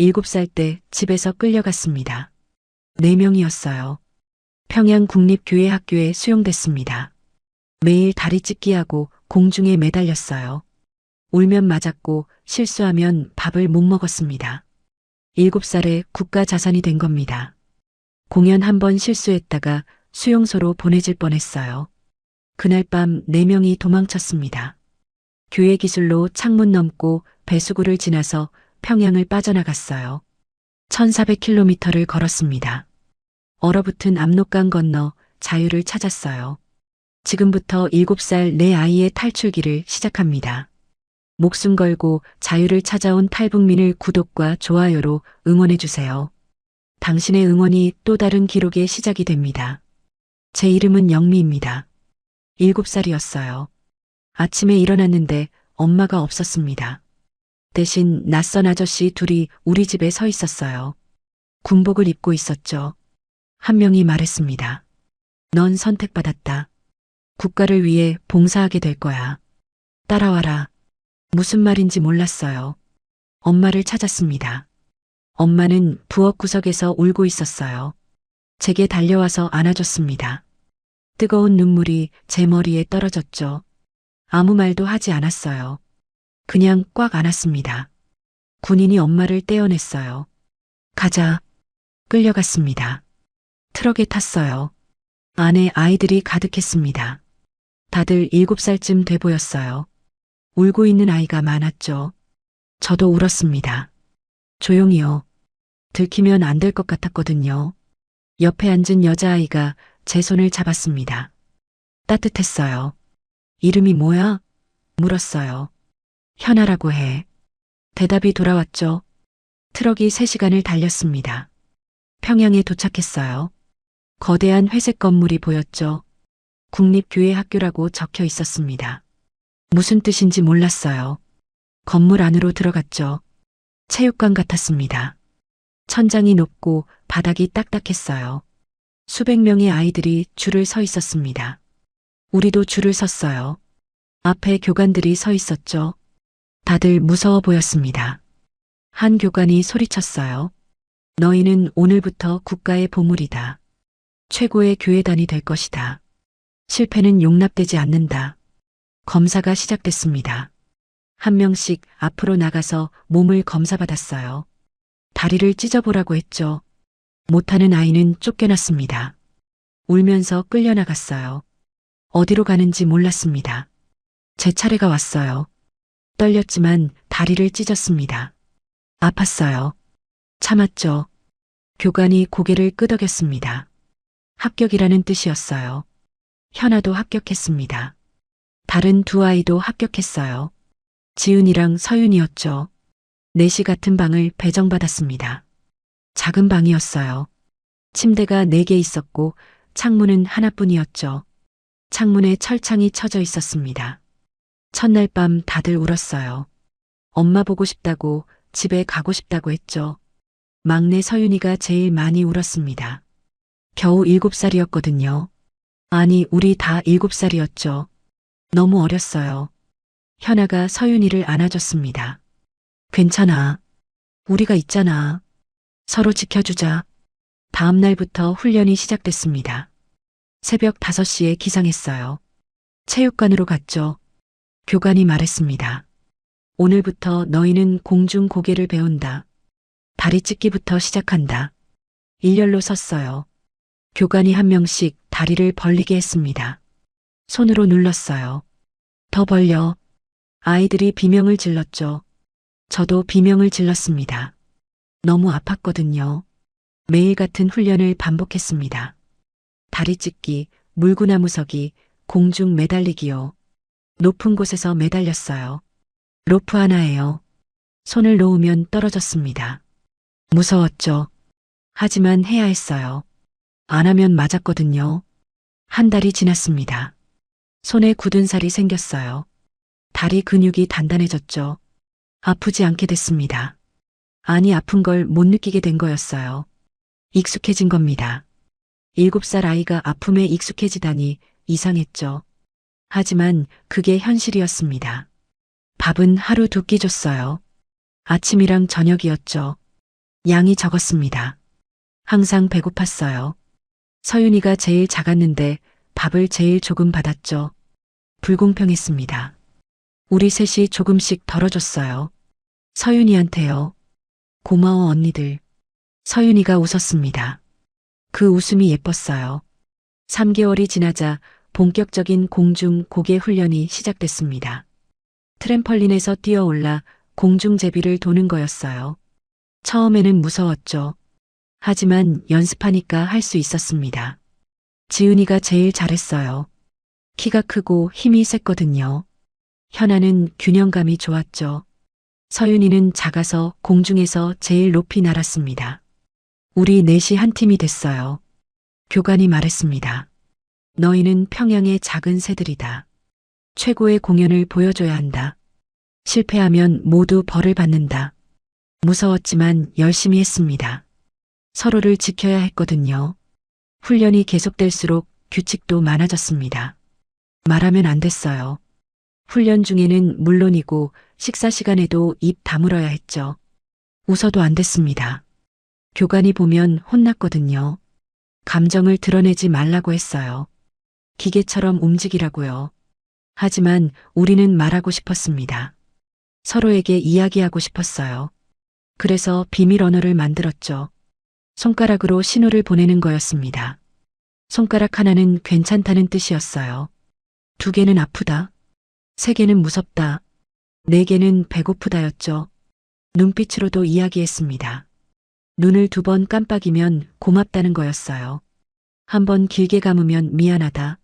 7살 때 집에서 끌려갔습니다. 4명이었어요. 평양국립교회학교에 수용됐습니다. 매일 다리 찢기하고 공중에 매달렸어요. 울면 맞았고 실수하면 밥을 못 먹었습니다. 7살에 국가 자산이 된 겁니다. 공연 한 번 실수했다가 수용소로 보내질 뻔했어요. 그날 밤 4명이 도망쳤습니다. 교회 기술로 창문 넘고 배수구를 지나서 평양을 빠져나갔어요. 1400km를 걸었습니다. 얼어붙은 압록강 건너 자유를 찾았어요. 지금부터 7살 내 아이의 탈출기를 시작합니다. 목숨 걸고 자유를 찾아온 탈북민을 구독과 좋아요로 응원해주세요. 당신의 응원이 또 다른 기록의 시작이 됩니다. 제 이름은 영미입니다. 7살이었어요. 아침에 일어났는데 엄마가 없었습니다. 대신 낯선 아저씨 둘이 우리 집에 서 있었어요. 군복을 입고 있었죠. 한 명이 말했습니다. 넌 선택받았다. 국가를 위해 봉사하게 될 거야. 따라와라. 무슨 말인지 몰랐어요. 엄마를 찾았습니다. 엄마는 부엌 구석에서 울고 있었어요. 제게 달려와서 안아줬습니다. 뜨거운 눈물이 제 머리에 떨어졌죠. 아무 말도 하지 않았어요. 그냥 꽉 안았습니다. 군인이 엄마를 떼어냈어요. 가자. 끌려갔습니다. 트럭에 탔어요. 안에 아이들이 가득했습니다. 다들 7살쯤 돼 보였어요. 울고 있는 아이가 많았죠. 저도 울었습니다. 조용히요. 들키면 안 될 것 같았거든요. 옆에 앉은 여자아이가 제 손을 잡았습니다. 따뜻했어요. 이름이 뭐야? 물었어요. 현아라고 해. 대답이 돌아왔죠. 트럭이 3시간을 달렸습니다. 평양에 도착했어요. 거대한 회색 건물이 보였죠. 국립교회학교라고 적혀 있었습니다. 무슨 뜻인지 몰랐어요. 건물 안으로 들어갔죠. 체육관 같았습니다. 천장이 높고 바닥이 딱딱했어요. 수백 명의 아이들이 줄을 서 있었습니다. 우리도 줄을 섰어요. 앞에 교관들이 서 있었죠. 다들 무서워 보였습니다. 한 교관이 소리쳤어요. 너희는 오늘부터 국가의 보물이다. 최고의 교회단이 될 것이다. 실패는 용납되지 않는다. 검사가 시작됐습니다. 한 명씩 앞으로 나가서 몸을 검사받았어요. 다리를 찢어보라고 했죠. 못하는 아이는 쫓겨났습니다. 울면서 끌려나갔어요. 어디로 가는지 몰랐습니다. 제 차례가 왔어요. 떨렸지만 다리를 찢었습니다. 아팠어요. 참았죠. 교관이 고개를 끄덕였습니다. 합격이라는 뜻이었어요. 현아도 합격했습니다. 다른 두 아이도 합격했어요. 지은이랑 서윤이었죠. 넷이 같은 방을 배정받았습니다. 작은 방이었어요. 침대가 4개 있었고 창문은 하나뿐이었죠. 창문에 철창이 쳐져 있었습니다. 첫날 밤 다들 울었어요. 엄마 보고 싶다고, 집에 가고 싶다고 했죠. 막내 서윤이가 제일 많이 울었습니다. 겨우 7살이었거든요. 아니, 우리 다 7살이었죠. 너무 어렸어요. 현아가 서윤이를 안아줬습니다. 괜찮아. 우리가 있잖아. 서로 지켜주자. 다음 날부터 훈련이 시작됐습니다. 새벽 5시에 기상했어요. 체육관으로 갔죠. 교관이 말했습니다. 오늘부터 너희는 공중 고개를 배운다. 다리 찢기부터 시작한다. 일렬로 섰어요. 교관이 한 명씩 다리를 벌리게 했습니다. 손으로 눌렀어요. 더 벌려. 아이들이 비명을 질렀죠. 저도 비명을 질렀습니다. 너무 아팠거든요. 매일 같은 훈련을 반복했습니다. 다리 찢기, 물구나무 서기, 공중 매달리기요. 높은 곳에서 매달렸어요. 로프 하나예요. 손을 놓으면 떨어졌습니다. 무서웠죠. 하지만 해야 했어요. 안 하면 맞았거든요. 한 달이 지났습니다. 손에 굳은 살이 생겼어요. 다리 근육이 단단해졌죠. 아프지 않게 됐습니다. 아니, 아픈 걸 못 느끼게 된 거였어요. 익숙해진 겁니다. 7살 아이가 아픔에 익숙해지다니 이상했죠. 하지만 그게 현실이었습니다. 밥은 하루 2끼 줬어요. 아침이랑 저녁이었죠. 양이 적었습니다. 항상 배고팠어요. 서윤이가 제일 작았는데 밥을 제일 조금 받았죠. 불공평했습니다. 우리 셋이 조금씩 덜어줬어요. 서윤이한테요. 고마워 언니들. 서윤이가 웃었습니다. 그 웃음이 예뻤어요. 3개월이 지나자 본격적인 공중 고개 훈련이 시작됐습니다. 트램펄린에서 뛰어올라 공중제비를 도는 거였어요. 처음에는 무서웠죠. 하지만 연습하니까 할 수 있었습니다. 지은이가 제일 잘했어요. 키가 크고 힘이 셌거든요. 현아는 균형감이 좋았죠. 서윤이는 작아서 공중에서 제일 높이 날았습니다. 우리 넷이 한 팀이 됐어요. 교관이 말했습니다. 너희는 평양의 작은 새들이다. 최고의 공연을 보여줘야 한다. 실패하면 모두 벌을 받는다. 무서웠지만 열심히 했습니다. 서로를 지켜야 했거든요. 훈련이 계속될수록 규칙도 많아졌습니다. 말하면 안 됐어요. 훈련 중에는 물론이고 식사 시간에도 입 다물어야 했죠. 웃어도 안 됐습니다. 교관이 보면 혼났거든요. 감정을 드러내지 말라고 했어요. 기계처럼 움직이라고요. 하지만 우리는 말하고 싶었습니다. 서로에게 이야기하고 싶었어요. 그래서 비밀 언어를 만들었죠. 손가락으로 신호를 보내는 거였습니다. 손가락 하나는 괜찮다는 뜻이었어요. 2개는 아프다. 3개는 무섭다. 4개는 배고프다였죠. 눈빛으로도 이야기했습니다. 눈을 2번 깜빡이면 고맙다는 거였어요. 1번 길게 감으면 미안하다.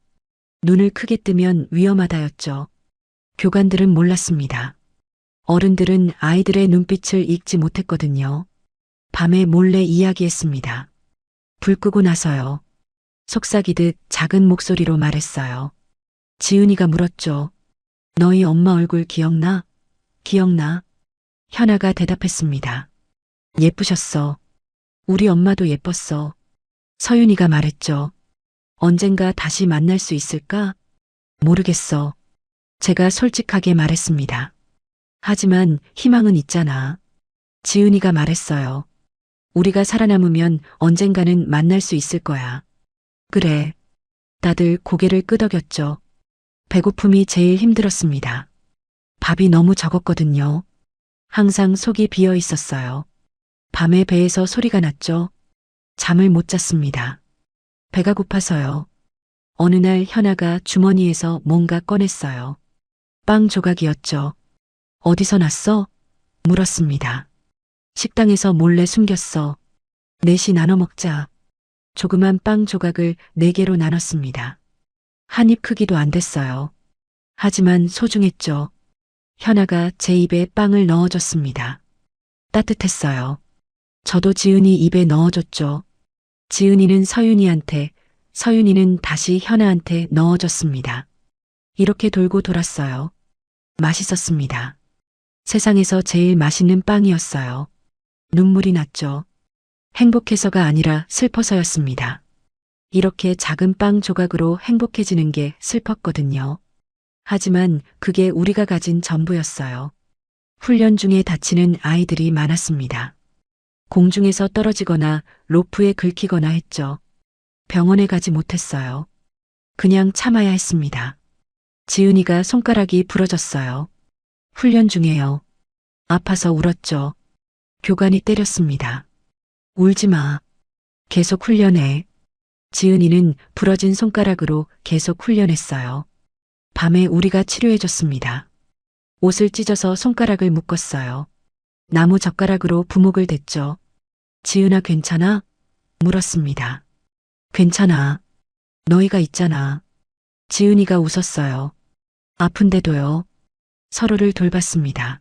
눈을 크게 뜨면 위험하다였죠. 교관들은 몰랐습니다. 어른들은 아이들의 눈빛을 읽지 못했거든요. 밤에 몰래 이야기했습니다. 불 끄고 나서요. 속삭이듯 작은 목소리로 말했어요. 지은이가 물었죠. 너희 엄마 얼굴 기억나? 기억나? 현아가 대답했습니다. 예쁘셨어. 우리 엄마도 예뻤어. 서윤이가 말했죠. 언젠가 다시 만날 수 있을까? 모르겠어. 제가 솔직하게 말했습니다. 하지만 희망은 있잖아. 지은이가 말했어요. 우리가 살아남으면 언젠가는 만날 수 있을 거야. 그래. 다들 고개를 끄덕였죠. 배고픔이 제일 힘들었습니다. 밥이 너무 적었거든요. 항상 속이 비어 있었어요. 밤에 배에서 소리가 났죠. 잠을 못 잤습니다. 배가 고파서요. 어느 날 현아가 주머니에서 뭔가 꺼냈어요. 빵 조각이었죠. 어디서 났어? 물었습니다. 식당에서 몰래 숨겼어. 넷이 나눠 먹자. 조그만 빵 조각을 4개로 나눴습니다. 한 입 크기도 안 됐어요. 하지만 소중했죠. 현아가 제 입에 빵을 넣어줬습니다. 따뜻했어요. 저도 지은이 입에 넣어줬죠. 지은이는 서윤이한테, 서윤이는 다시 현아한테 넣어줬습니다. 이렇게 돌고 돌았어요. 맛있었습니다. 세상에서 제일 맛있는 빵이었어요. 눈물이 났죠. 행복해서가 아니라 슬퍼서였습니다. 이렇게 작은 빵 조각으로 행복해지는 게 슬펐거든요. 하지만 그게 우리가 가진 전부였어요. 훈련 중에 다치는 아이들이 많았습니다. 공중에서 떨어지거나 로프에 긁히거나 했죠. 병원에 가지 못했어요. 그냥 참아야 했습니다. 지은이가 손가락이 부러졌어요. 훈련 중에요. 아파서 울었죠. 교관이 때렸습니다. 울지 마. 계속 훈련해. 지은이는 부러진 손가락으로 계속 훈련했어요. 밤에 우리가 치료해줬습니다. 옷을 찢어서 손가락을 묶었어요. 나무 젓가락으로 부목을 댔죠. 지은아 괜찮아? 물었습니다. 괜찮아. 너희가 있잖아. 지은이가 웃었어요. 아픈데도요. 서로를 돌봤습니다.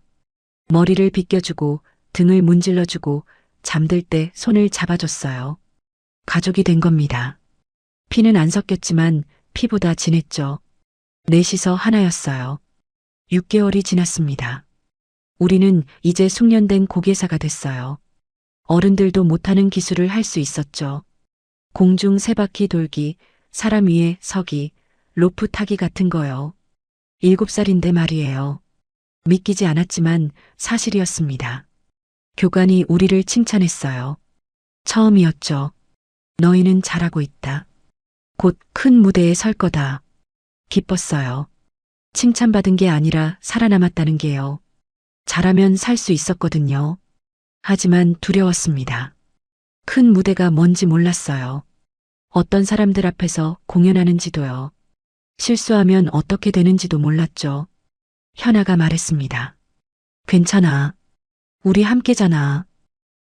머리를 빗겨주고 등을 문질러주고 잠들 때 손을 잡아줬어요. 가족이 된 겁니다. 피는 안 섞였지만 피보다 진했죠. 넷이서 하나였어요. 6개월이 지났습니다. 우리는 이제 숙련된 고개사가 됐어요. 어른들도 못하는 기술을 할 수 있었죠. 공중 3바퀴 돌기, 사람 위에 서기, 로프 타기 같은 거요. 7살인데 말이에요. 믿기지 않았지만 사실이었습니다. 교관이 우리를 칭찬했어요. 처음이었죠. 너희는 잘하고 있다. 곧 큰 무대에 설 거다. 기뻤어요. 칭찬받은 게 아니라 살아남았다는 게요. 잘하면 살 수 있었거든요. 하지만 두려웠습니다. 큰 무대가 뭔지 몰랐어요. 어떤 사람들 앞에서 공연하는지도요. 실수하면 어떻게 되는지도 몰랐죠. 현아가 말했습니다. 괜찮아. 우리 함께잖아.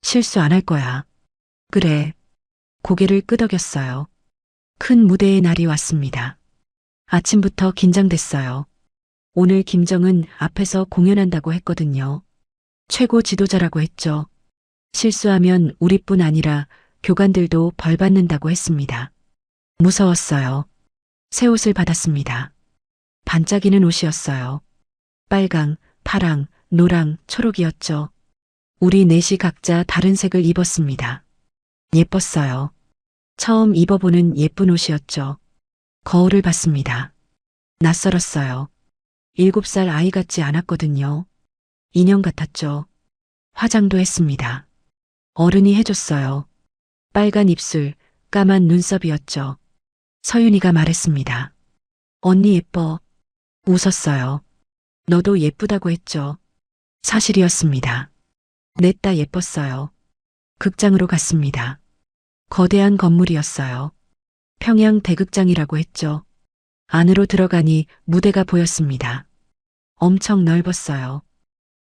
실수 안 할 거야. 그래. 고개를 끄덕였어요. 큰 무대의 날이 왔습니다. 아침부터 긴장됐어요. 오늘 김정은 앞에서 공연한다고 했거든요. 최고 지도자라고 했죠. 실수하면 우리뿐 아니라 교관들도 벌 받는다고 했습니다. 무서웠어요. 새 옷을 받았습니다. 반짝이는 옷이었어요. 빨강, 파랑, 노랑, 초록이었죠. 우리 넷이 각자 다른 색을 입었습니다. 예뻤어요. 처음 입어보는 예쁜 옷이었죠. 거울을 봤습니다. 낯설었어요. 7살 아이 같지 않았거든요. 인형 같았죠. 화장도 했습니다. 어른이 해줬어요. 빨간 입술, 까만 눈썹이었죠. 서윤이가 말했습니다. 언니 예뻐. 웃었어요. 너도 예쁘다고 했죠. 사실이었습니다. 넷 다 예뻤어요. 극장으로 갔습니다. 거대한 건물이었어요. 평양 대극장이라고 했죠. 안으로 들어가니 무대가 보였습니다. 엄청 넓었어요.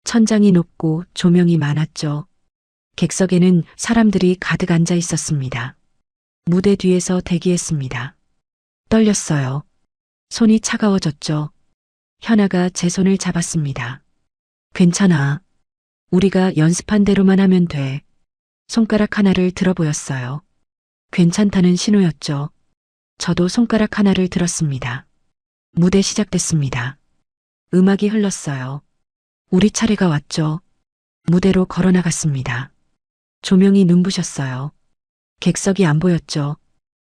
천장이 높고 조명이 많았죠. 객석에는 사람들이 가득 앉아 있었습니다. 무대 뒤에서 대기했습니다. 떨렸어요. 손이 차가워졌죠. 현아가 제 손을 잡았습니다. 괜찮아. 우리가 연습한 대로만 하면 돼. 손가락 하나를 들어 보였어요. 괜찮다는 신호였죠. 저도 손가락 하나를 들었습니다. 무대 시작됐습니다. 음악이 흘렀어요. 우리 차례가 왔죠. 무대로 걸어나갔습니다. 조명이 눈부셨어요. 객석이 안 보였죠.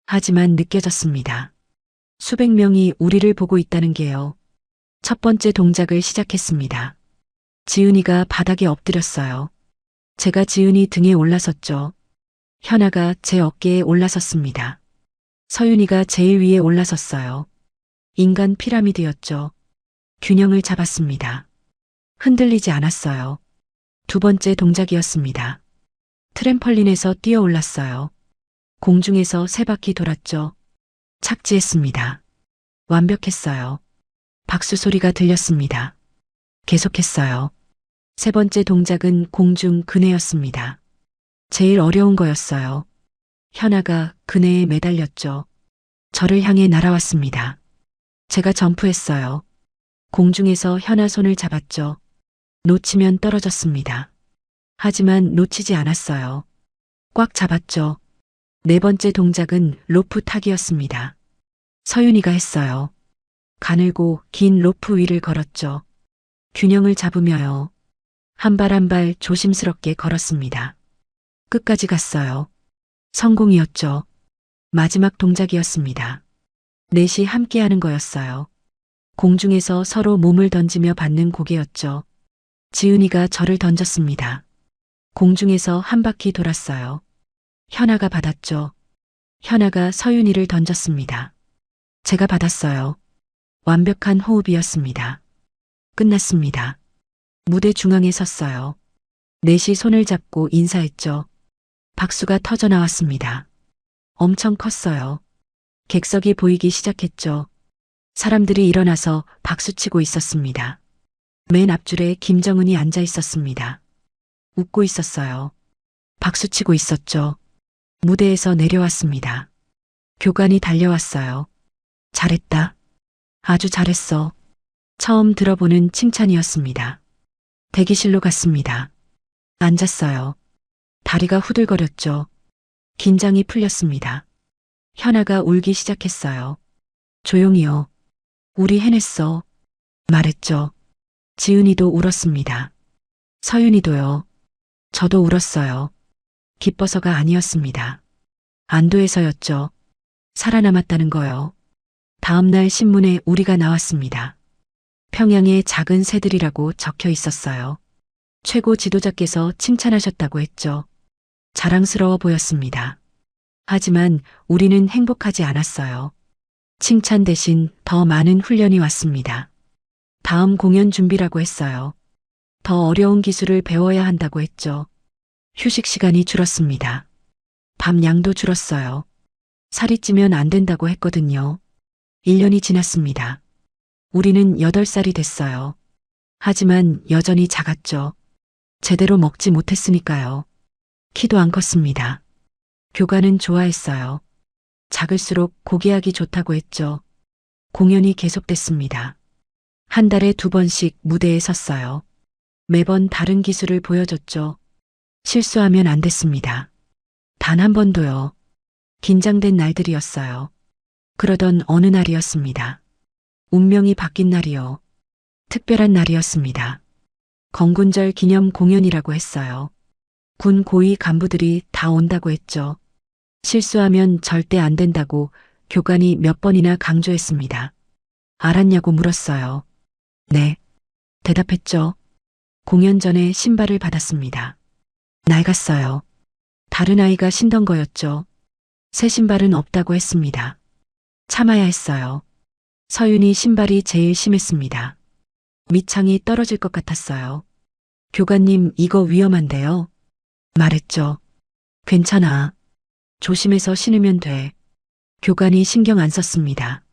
하지만 느껴졌습니다. 수백 명이 우리를 보고 있다는 게요. 첫 번째 동작을 시작했습니다. 지은이가 바닥에 엎드렸어요. 제가 지은이 등에 올라섰죠. 현아가 제 어깨에 올라섰습니다. 서윤이가 제일 위에 올라섰어요. 인간 피라미드였죠. 균형을 잡았습니다. 흔들리지 않았어요. 두 번째 동작이었습니다. 트램펄린에서 뛰어 올랐어요. 공중에서 세 바퀴 돌았죠. 착지했습니다. 완벽했어요. 박수 소리가 들렸습니다. 계속했어요. 세 번째 동작은 공중 그네였습니다. 제일 어려운 거였어요. 현아가 그네에 매달렸죠. 저를 향해 날아왔습니다. 제가 점프했어요. 공중에서 현아 손을 잡았죠. 놓치면 떨어졌습니다. 하지만 놓치지 않았어요. 꽉 잡았죠. 네 번째 동작은 로프 타기였습니다. 서윤이가 했어요. 가늘고 긴 로프 위를 걸었죠. 균형을 잡으며요. 한 발 한 발 조심스럽게 걸었습니다. 끝까지 갔어요. 성공이었죠. 마지막 동작이었습니다. 넷이 함께하는 거였어요. 공중에서 서로 몸을 던지며 받는 고개였죠. 지은이가 저를 던졌습니다. 공중에서 한 바퀴 돌았어요. 현아가 받았죠. 현아가 서윤이를 던졌습니다. 제가 받았어요. 완벽한 호흡이었습니다. 끝났습니다. 무대 중앙에 섰어요. 넷이 손을 잡고 인사했죠. 박수가 터져 나왔습니다. 엄청 컸어요. 객석이 보이기 시작했죠. 사람들이 일어나서 박수치고 있었습니다. 맨 앞줄에 김정은이 앉아 있었습니다. 웃고 있었어요. 박수치고 있었죠. 무대에서 내려왔습니다. 교관이 달려왔어요. 잘했다. 아주 잘했어. 처음 들어보는 칭찬이었습니다. 대기실로 갔습니다. 앉았어요. 다리가 후들거렸죠. 긴장이 풀렸습니다. 현아가 울기 시작했어요. 조용히요. 우리 해냈어. 말했죠. 지은이도 울었습니다. 서윤이도요. 저도 울었어요. 기뻐서가 아니었습니다. 안도해서였죠. 살아남았다는 거요. 다음 날 신문에 우리가 나왔습니다. 평양의 작은 새들이라고 적혀 있었어요. 최고 지도자께서 칭찬하셨다고 했죠. 자랑스러워 보였습니다. 하지만 우리는 행복하지 않았어요. 칭찬 대신 더 많은 훈련이 왔습니다. 다음 공연 준비라고 했어요. 더 어려운 기술을 배워야 한다고 했죠. 휴식 시간이 줄었습니다. 밤 양도 줄었어요. 살이 찌면 안 된다고 했거든요. 1년이 지났습니다. 우리는 8살이 됐어요. 하지만 여전히 작았죠. 제대로 먹지 못했으니까요. 키도 안 컸습니다. 교관은 좋아했어요. 작을수록 고기하기 좋다고 했죠. 공연이 계속됐습니다. 한 달에 2번씩 무대에 섰어요. 매번 다른 기술을 보여줬죠. 실수하면 안 됐습니다. 단 한 번도요. 긴장된 날들이었어요. 그러던 어느 날이었습니다. 운명이 바뀐 날이요. 특별한 날이었습니다. 건군절 기념 공연이라고 했어요. 군 고위 간부들이 다 온다고 했죠. 실수하면 절대 안 된다고 교관이 몇 번이나 강조했습니다. 알았냐고 물었어요. 네. 대답했죠. 공연 전에 신발을 받았습니다. 낡았어요. 다른 아이가 신던 거였죠. 새 신발은 없다고 했습니다. 참아야 했어요. 서윤이 신발이 제일 심했습니다. 밑창이 떨어질 것 같았어요. 교관님, 이거 위험한데요. 말했죠. 괜찮아. 조심해서 신으면 돼. 교관이 신경 안 썼습니다.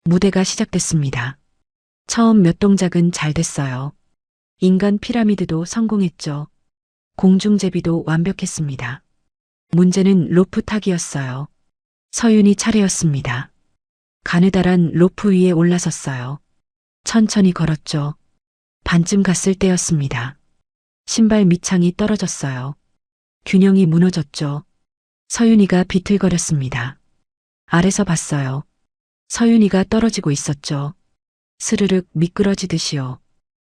무대가 시작됐습니다. 처음 몇 동작은 잘 됐어요. 인간 피라미드도 성공했죠. 공중제비도 완벽했습니다. 문제는 로프 타기였어요. 서윤이 차례였습니다. 가느다란 로프 위에 올라섰어요. 천천히 걸었죠. 반쯤 갔을 때였습니다. 신발 밑창이 떨어졌어요. 균형이 무너졌죠. 서윤이가 비틀거렸습니다. 아래서 봤어요. 서윤이가 떨어지고 있었죠. 스르륵 미끄러지듯이요.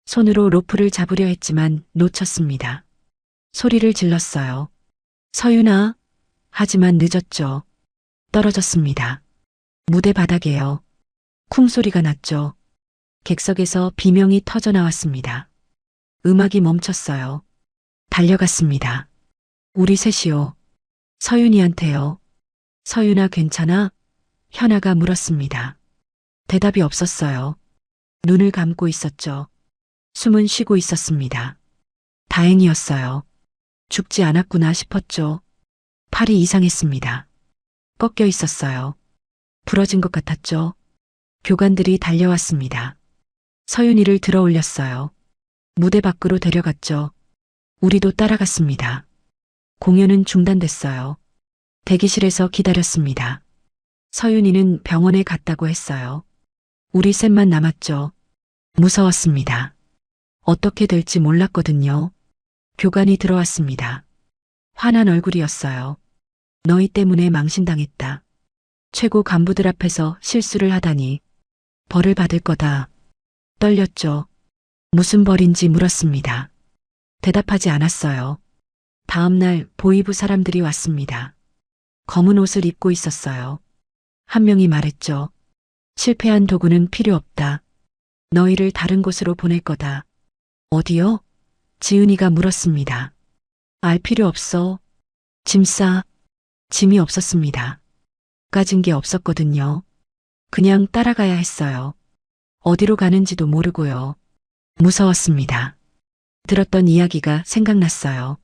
손으로 로프를 잡으려 했지만 놓쳤습니다. 소리를 질렀어요. 서윤아. 하지만 늦었죠. 떨어졌습니다. 무대 바닥에요. 쿵 소리가 났죠. 객석에서 비명이 터져 나왔습니다. 음악이 멈췄어요. 달려갔습니다. 우리 셋이요. 서윤이한테요. 서윤아 괜찮아? 현아가 물었습니다. 대답이 없었어요. 눈을 감고 있었죠. 숨은 쉬고 있었습니다. 다행이었어요. 죽지 않았구나 싶었죠. 팔이 이상했습니다. 꺾여 있었어요. 부러진 것 같았죠. 교관들이 달려왔습니다. 서윤이를 들어 올렸어요. 무대 밖으로 데려갔죠. 우리도 따라갔습니다. 공연은 중단됐어요. 대기실에서 기다렸습니다. 서윤이는 병원에 갔다고 했어요. 우리 셋만 남았죠. 무서웠습니다. 어떻게 될지 몰랐거든요. 교관이 들어왔습니다. 화난 얼굴이었어요. 너희 때문에 망신당했다. 최고 간부들 앞에서 실수를 하다니. 벌을 받을 거다. 떨렸죠. 무슨 벌인지 물었습니다. 대답하지 않았어요. 다음 날 보이부 사람들이 왔습니다. 검은 옷을 입고 있었어요. 한 명이 말했죠. 실패한 도구는 필요 없다. 너희를 다른 곳으로 보낼 거다. 어디요? 지은이가 물었습니다. 알 필요 없어. 짐 싸. 짐이 없었습니다. 가진 게 없었거든요. 그냥 따라가야 했어요. 어디로 가는지도 모르고요. 무서웠습니다. 들었던 이야기가 생각났어요.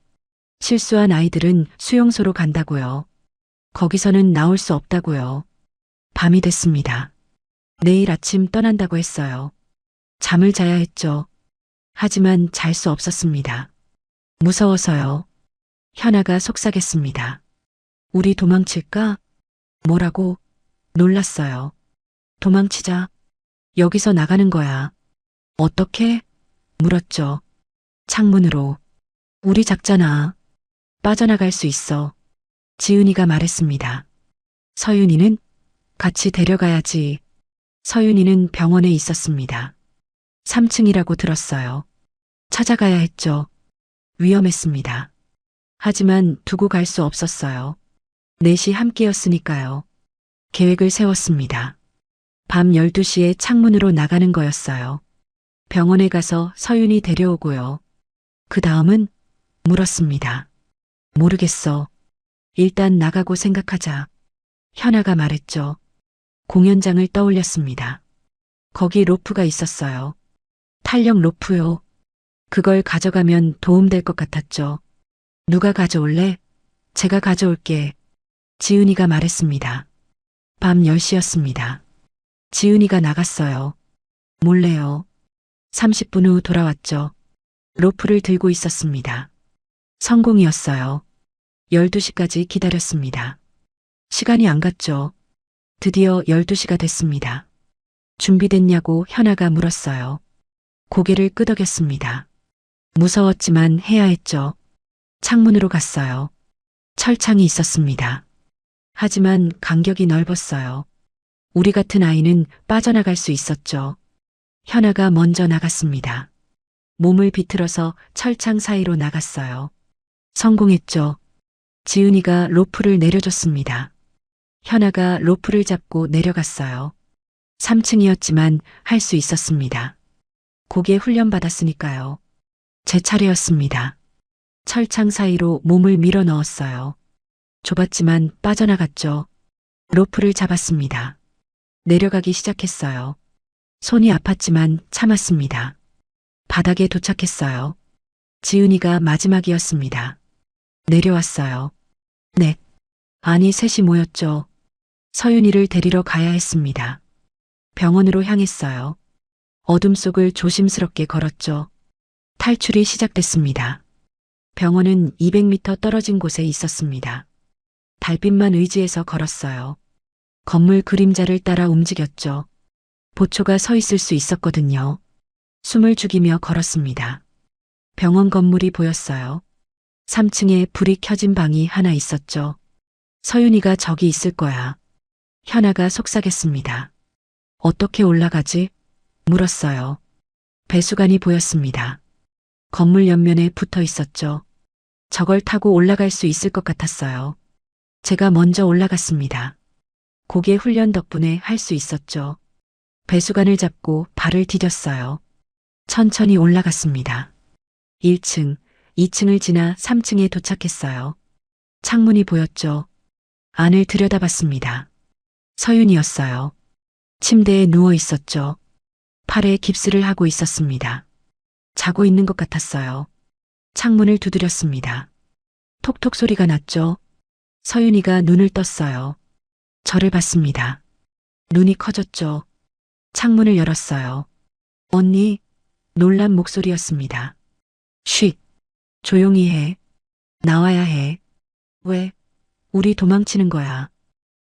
실수한 아이들은 수용소로 간다고요. 거기서는 나올 수 없다고요. 밤이 됐습니다. 내일 아침 떠난다고 했어요. 잠을 자야 했죠. 하지만 잘 수 없었습니다. 무서워서요. 현아가 속삭였습니다. 우리 도망칠까? 뭐라고? 놀랐어요. 도망치자. 여기서 나가는 거야. 어떻게? 물었죠. 창문으로. 우리 작잖아. 빠져나갈 수 있어. 지은이가 말했습니다. 서윤이는? 같이 데려가야지. 서윤이는 병원에 있었습니다. 3층이라고 들었어요. 찾아가야 했죠. 위험했습니다. 하지만 두고 갈 수 없었어요. 넷이 함께였으니까요. 계획을 세웠습니다. 밤 12시에 창문으로 나가는 거였어요. 병원에 가서 서윤이 데려오고요. 그 다음은? 물었습니다. 모르겠어. 일단 나가고 생각하자. 현아가 말했죠. 공연장을 떠올렸습니다. 거기 로프가 있었어요. 탄력 로프요. 그걸 가져가면 도움될 것 같았죠. 누가 가져올래? 제가 가져올게. 지은이가 말했습니다. 밤 10시였습니다. 지은이가 나갔어요. 몰래요. 30분 후 돌아왔죠. 로프를 들고 있었습니다. 성공이었어요. 12시까지 기다렸습니다. 시간이 안 갔죠. 드디어 12시가 됐습니다. 준비됐냐고 현아가 물었어요. 고개를 끄덕였습니다. 무서웠지만 해야 했죠. 창문으로 갔어요. 철창이 있었습니다. 하지만 간격이 넓었어요. 우리 같은 아이는 빠져나갈 수 있었죠. 현아가 먼저 나갔습니다. 몸을 비틀어서 철창 사이로 나갔어요. 성공했죠. 지은이가 로프를 내려줬습니다. 현아가 로프를 잡고 내려갔어요. 3층이었지만 할 수 있었습니다. 고개 훈련받았으니까요. 제 차례였습니다. 철창 사이로 몸을 밀어 넣었어요. 좁았지만 빠져나갔죠. 로프를 잡았습니다. 내려가기 시작했어요. 손이 아팠지만 참았습니다. 바닥에 도착했어요. 지은이가 마지막이었습니다. 내려왔어요. 네. 아니, 셋이 모였죠. 서윤이를 데리러 가야 했습니다. 병원으로 향했어요. 어둠 속을 조심스럽게 걸었죠. 탈출이 시작됐습니다. 병원은 200m 떨어진 곳에 있었습니다. 달빛만 의지해서 걸었어요. 건물 그림자를 따라 움직였죠. 보초가 서 있을 수 있었거든요. 숨을 죽이며 걸었습니다. 병원 건물이 보였어요. 3층에 불이 켜진 방이 하나 있었죠. 서윤이가 저기 있을 거야. 현아가 속삭였습니다. 어떻게 올라가지? 물었어요. 배수관이 보였습니다. 건물 옆면에 붙어 있었죠. 저걸 타고 올라갈 수 있을 것 같았어요. 제가 먼저 올라갔습니다. 고개 훈련 덕분에 할 수 있었죠. 배수관을 잡고 발을 디뎠어요. 천천히 올라갔습니다. 1층, 2층을 지나 3층에 도착했어요. 창문이 보였죠. 안을 들여다봤습니다. 서윤이었어요. 침대에 누워 있었죠. 팔에 깁스를 하고 있었습니다. 자고 있는 것 같았어요. 창문을 두드렸습니다. 톡톡 소리가 났죠. 서윤이가 눈을 떴어요. 저를 봤습니다. 눈이 커졌죠. 창문을 열었어요. 언니, 놀란 목소리였습니다. 쉿, 조용히 해. 나와야 해. 왜? 우리 도망치는 거야.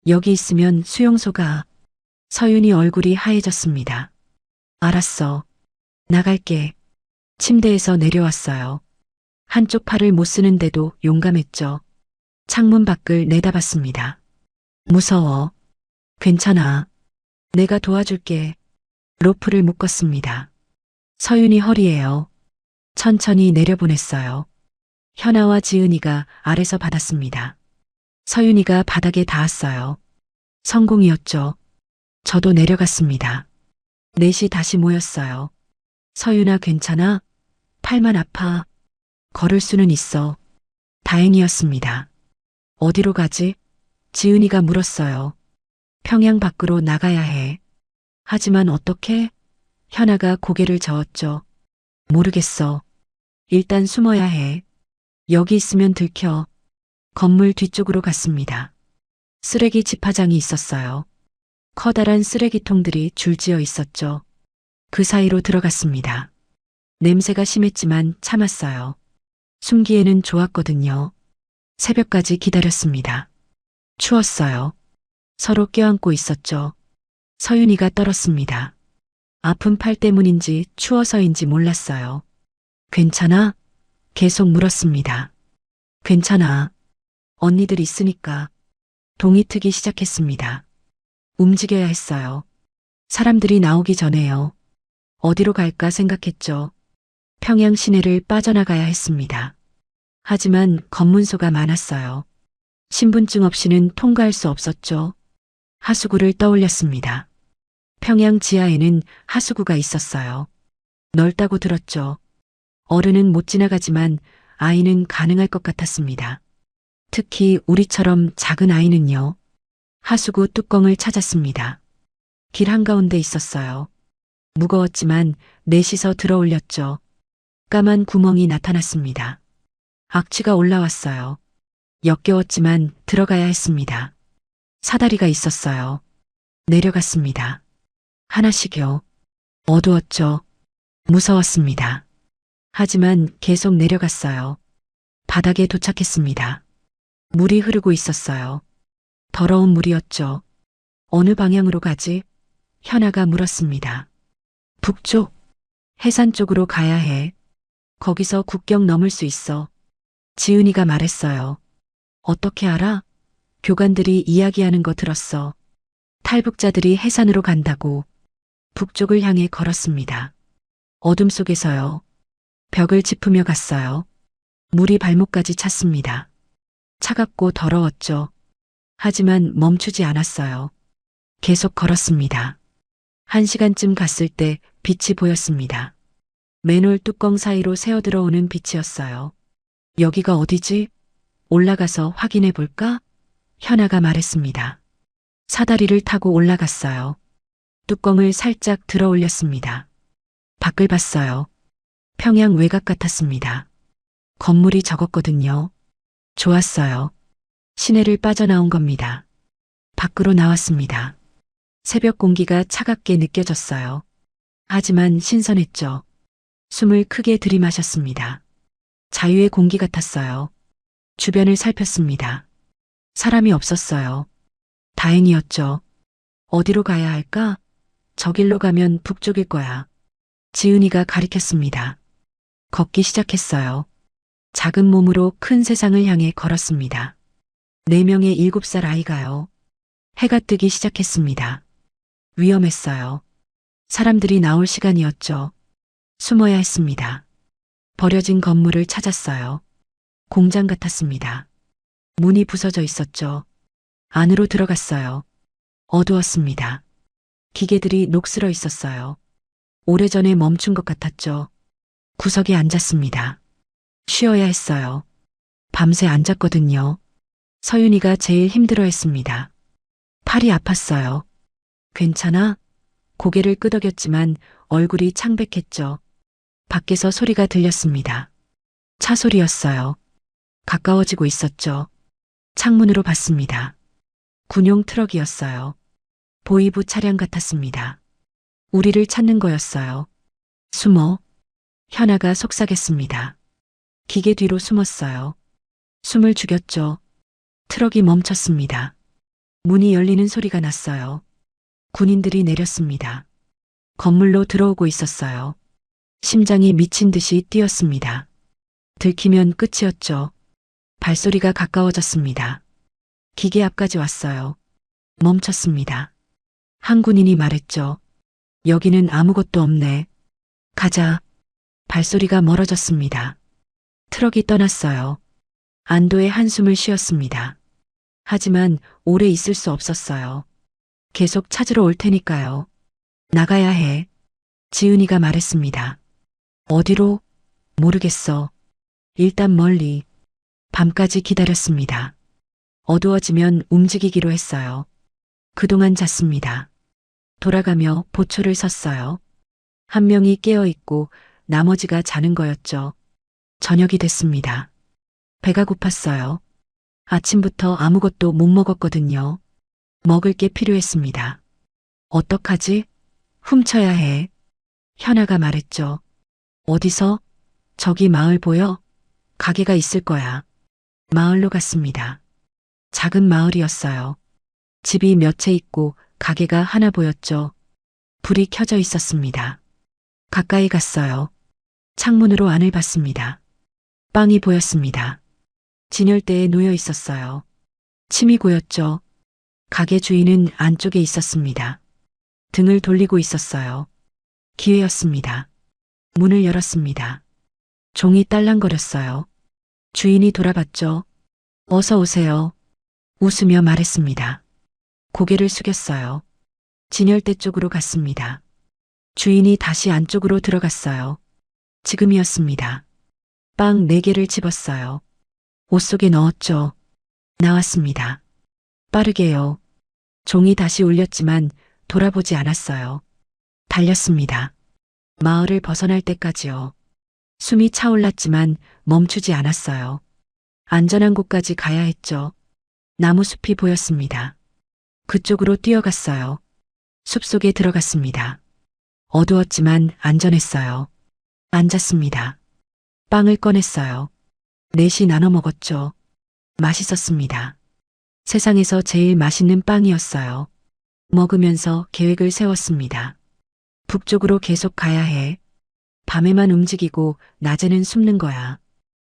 여기 있으면 수용소가. 서윤이 얼굴이 하얘졌습니다. 알았어. 나갈게. 침대에서 내려왔어요. 한쪽 팔을 못 쓰는데도 용감했죠. 창문 밖을 내다봤습니다. 무서워. 괜찮아. 내가 도와줄게. 로프를 묶었습니다. 서윤이 허리에요. 천천히 내려보냈어요. 현아와 지은이가 아래서 받았습니다. 서윤이가 바닥에 닿았어요. 성공이었죠. 저도 내려갔습니다. 넷이 다시 모였어요. 서윤아, 괜찮아? 팔만 아파. 걸을 수는 있어. 다행이었습니다. 어디로 가지? 지은이가 물었어요. 평양 밖으로 나가야 해. 하지만 어떻게? 현아가 고개를 저었죠. 모르겠어. 일단 숨어야 해. 여기 있으면 들켜. 건물 뒤쪽으로 갔습니다. 쓰레기 집화장이 있었어요. 커다란 쓰레기통들이 줄지어 있었죠. 그 사이로 들어갔습니다. 냄새가 심했지만 참았어요. 숨기에는 좋았거든요. 새벽까지 기다렸습니다. 추웠어요. 서로 껴안고 있었죠. 서윤이가 떨었습니다. 아픈 팔 때문인지 추워서인지 몰랐어요. 괜찮아? 계속 물었습니다. 괜찮아. 언니들 있으니까. 동이 트기 시작했습니다. 움직여야 했어요. 사람들이 나오기 전에요. 어디로 갈까 생각했죠. 평양 시내를 빠져나가야 했습니다. 하지만 검문소가 많았어요. 신분증 없이는 통과할 수 없었죠. 하수구를 떠올렸습니다. 평양 지하에는 하수구가 있었어요. 넓다고 들었죠. 어른은 못 지나가지만 아이는 가능할 것 같았습니다. 특히 우리처럼 작은 아이는요. 하수구 뚜껑을 찾았습니다. 길 한가운데 있었어요. 무거웠지만 넷이서 들어 올렸죠. 까만 구멍이 나타났습니다. 악취가 올라왔어요. 역겨웠지만 들어가야 했습니다. 사다리가 있었어요. 내려갔습니다. 하나씩요. 어두웠죠. 무서웠습니다. 하지만 계속 내려갔어요. 바닥에 도착했습니다. 물이 흐르고 있었어요. 더러운 물이었죠. 어느 방향으로 가지? 현아가 물었습니다. 북쪽. 해산 쪽으로 가야 해. 거기서 국경 넘을 수 있어. 지은이가 말했어요. 어떻게 알아? 교관들이 이야기하는 거 들었어. 탈북자들이 해산으로 간다고. 북쪽을 향해 걸었습니다. 어둠 속에서요. 벽을 짚으며 갔어요. 물이 발목까지 찼습니다. 차갑고 더러웠죠. 하지만 멈추지 않았어요. 계속 걸었습니다. 1시간쯤 갔을 때 빛이 보였습니다. 맨홀 뚜껑 사이로 새어 들어오는 빛이었어요. 여기가 어디지? 올라가서 확인해 볼까? 현아가 말했습니다. 사다리를 타고 올라갔어요. 뚜껑을 살짝 들어 올렸습니다. 밖을 봤어요. 평양 외곽 같았습니다. 건물이 적었거든요. 좋았어요. 시내를 빠져나온 겁니다. 밖으로 나왔습니다. 새벽 공기가 차갑게 느껴졌어요. 하지만 신선했죠. 숨을 크게 들이마셨습니다. 자유의 공기 같았어요. 주변을 살폈습니다. 사람이 없었어요. 다행이었죠. 어디로 가야 할까? 저길로 가면 북쪽일 거야. 지은이가 가리켰습니다. 걷기 시작했어요. 작은 몸으로 큰 세상을 향해 걸었습니다. 4명의 7살 아이가요. 해가 뜨기 시작했습니다. 위험했어요. 사람들이 나올 시간이었죠. 숨어야 했습니다. 버려진 건물을 찾았어요. 공장 같았습니다. 문이 부서져 있었죠. 안으로 들어갔어요. 어두웠습니다. 기계들이 녹슬어 있었어요. 오래전에 멈춘 것 같았죠. 구석에 앉았습니다. 쉬어야 했어요. 밤새 앉았거든요. 서윤이가 제일 힘들어했습니다. 팔이 아팠어요. 괜찮아? 고개를 끄덕였지만 얼굴이 창백했죠. 밖에서 소리가 들렸습니다. 차 소리였어요. 가까워지고 있었죠. 창문으로 봤습니다. 군용 트럭이었어요. 보이부 차량 같았습니다. 우리를 찾는 거였어요. 숨어. 현아가 속삭였습니다. 기계 뒤로 숨었어요. 숨을 죽였죠. 트럭이 멈췄습니다. 문이 열리는 소리가 났어요. 군인들이 내렸습니다. 건물로 들어오고 있었어요. 심장이 미친 듯이 뛰었습니다. 들키면 끝이었죠. 발소리가 가까워졌습니다. 기계 앞까지 왔어요. 멈췄습니다. 한 군인이 말했죠. 여기는 아무것도 없네. 가자. 발소리가 멀어졌습니다. 트럭이 떠났어요. 안도의 한숨을 쉬었습니다. 하지만 오래 있을 수 없었어요. 계속 찾으러 올 테니까요. 나가야 해. 지은이가 말했습니다. 어디로? 모르겠어. 일단 멀리. 밤까지 기다렸습니다. 어두워지면 움직이기로 했어요. 그동안 잤습니다. 돌아가며 보초를 섰어요. 한 명이 깨어있고 나머지가 자는 거였죠. 저녁이 됐습니다. 배가 고팠어요. 아침부터 아무것도 못 먹었거든요. 먹을 게 필요했습니다. 어떡하지? 훔쳐야 해. 현아가 말했죠. 어디서? 저기 마을 보여? 가게가 있을 거야. 마을로 갔습니다. 작은 마을이었어요. 집이 몇 채 있고 가게가 하나 보였죠. 불이 켜져 있었습니다. 가까이 갔어요. 창문으로 안을 봤습니다. 빵이 보였습니다. 진열대에 놓여 있었어요. 침이 고였죠. 가게 주인은 안쪽에 있었습니다. 등을 돌리고 있었어요. 기회였습니다. 문을 열었습니다. 종이 딸랑거렸어요. 주인이 돌아봤죠. 어서 오세요. 웃으며 말했습니다. 고개를 숙였어요. 진열대 쪽으로 갔습니다. 주인이 다시 안쪽으로 들어갔어요. 지금이었습니다. 빵 4개를 집었어요. 옷 속에 넣었죠. 나왔습니다. 빠르게요. 종이 다시 울렸지만 돌아보지 않았어요. 달렸습니다. 마을을 벗어날 때까지요. 숨이 차올랐지만 멈추지 않았어요. 안전한 곳까지 가야 했죠. 나무숲이 보였습니다. 그쪽으로 뛰어갔어요. 숲속에 들어갔습니다. 어두웠지만 안전했어요. 앉았습니다. 빵을 꺼냈어요. 넷이 나눠 먹었죠. 맛있었습니다. 세상에서 제일 맛있는 빵이었어요. 먹으면서 계획을 세웠습니다. 북쪽으로 계속 가야 해. 밤에만 움직이고 낮에는 숨는 거야.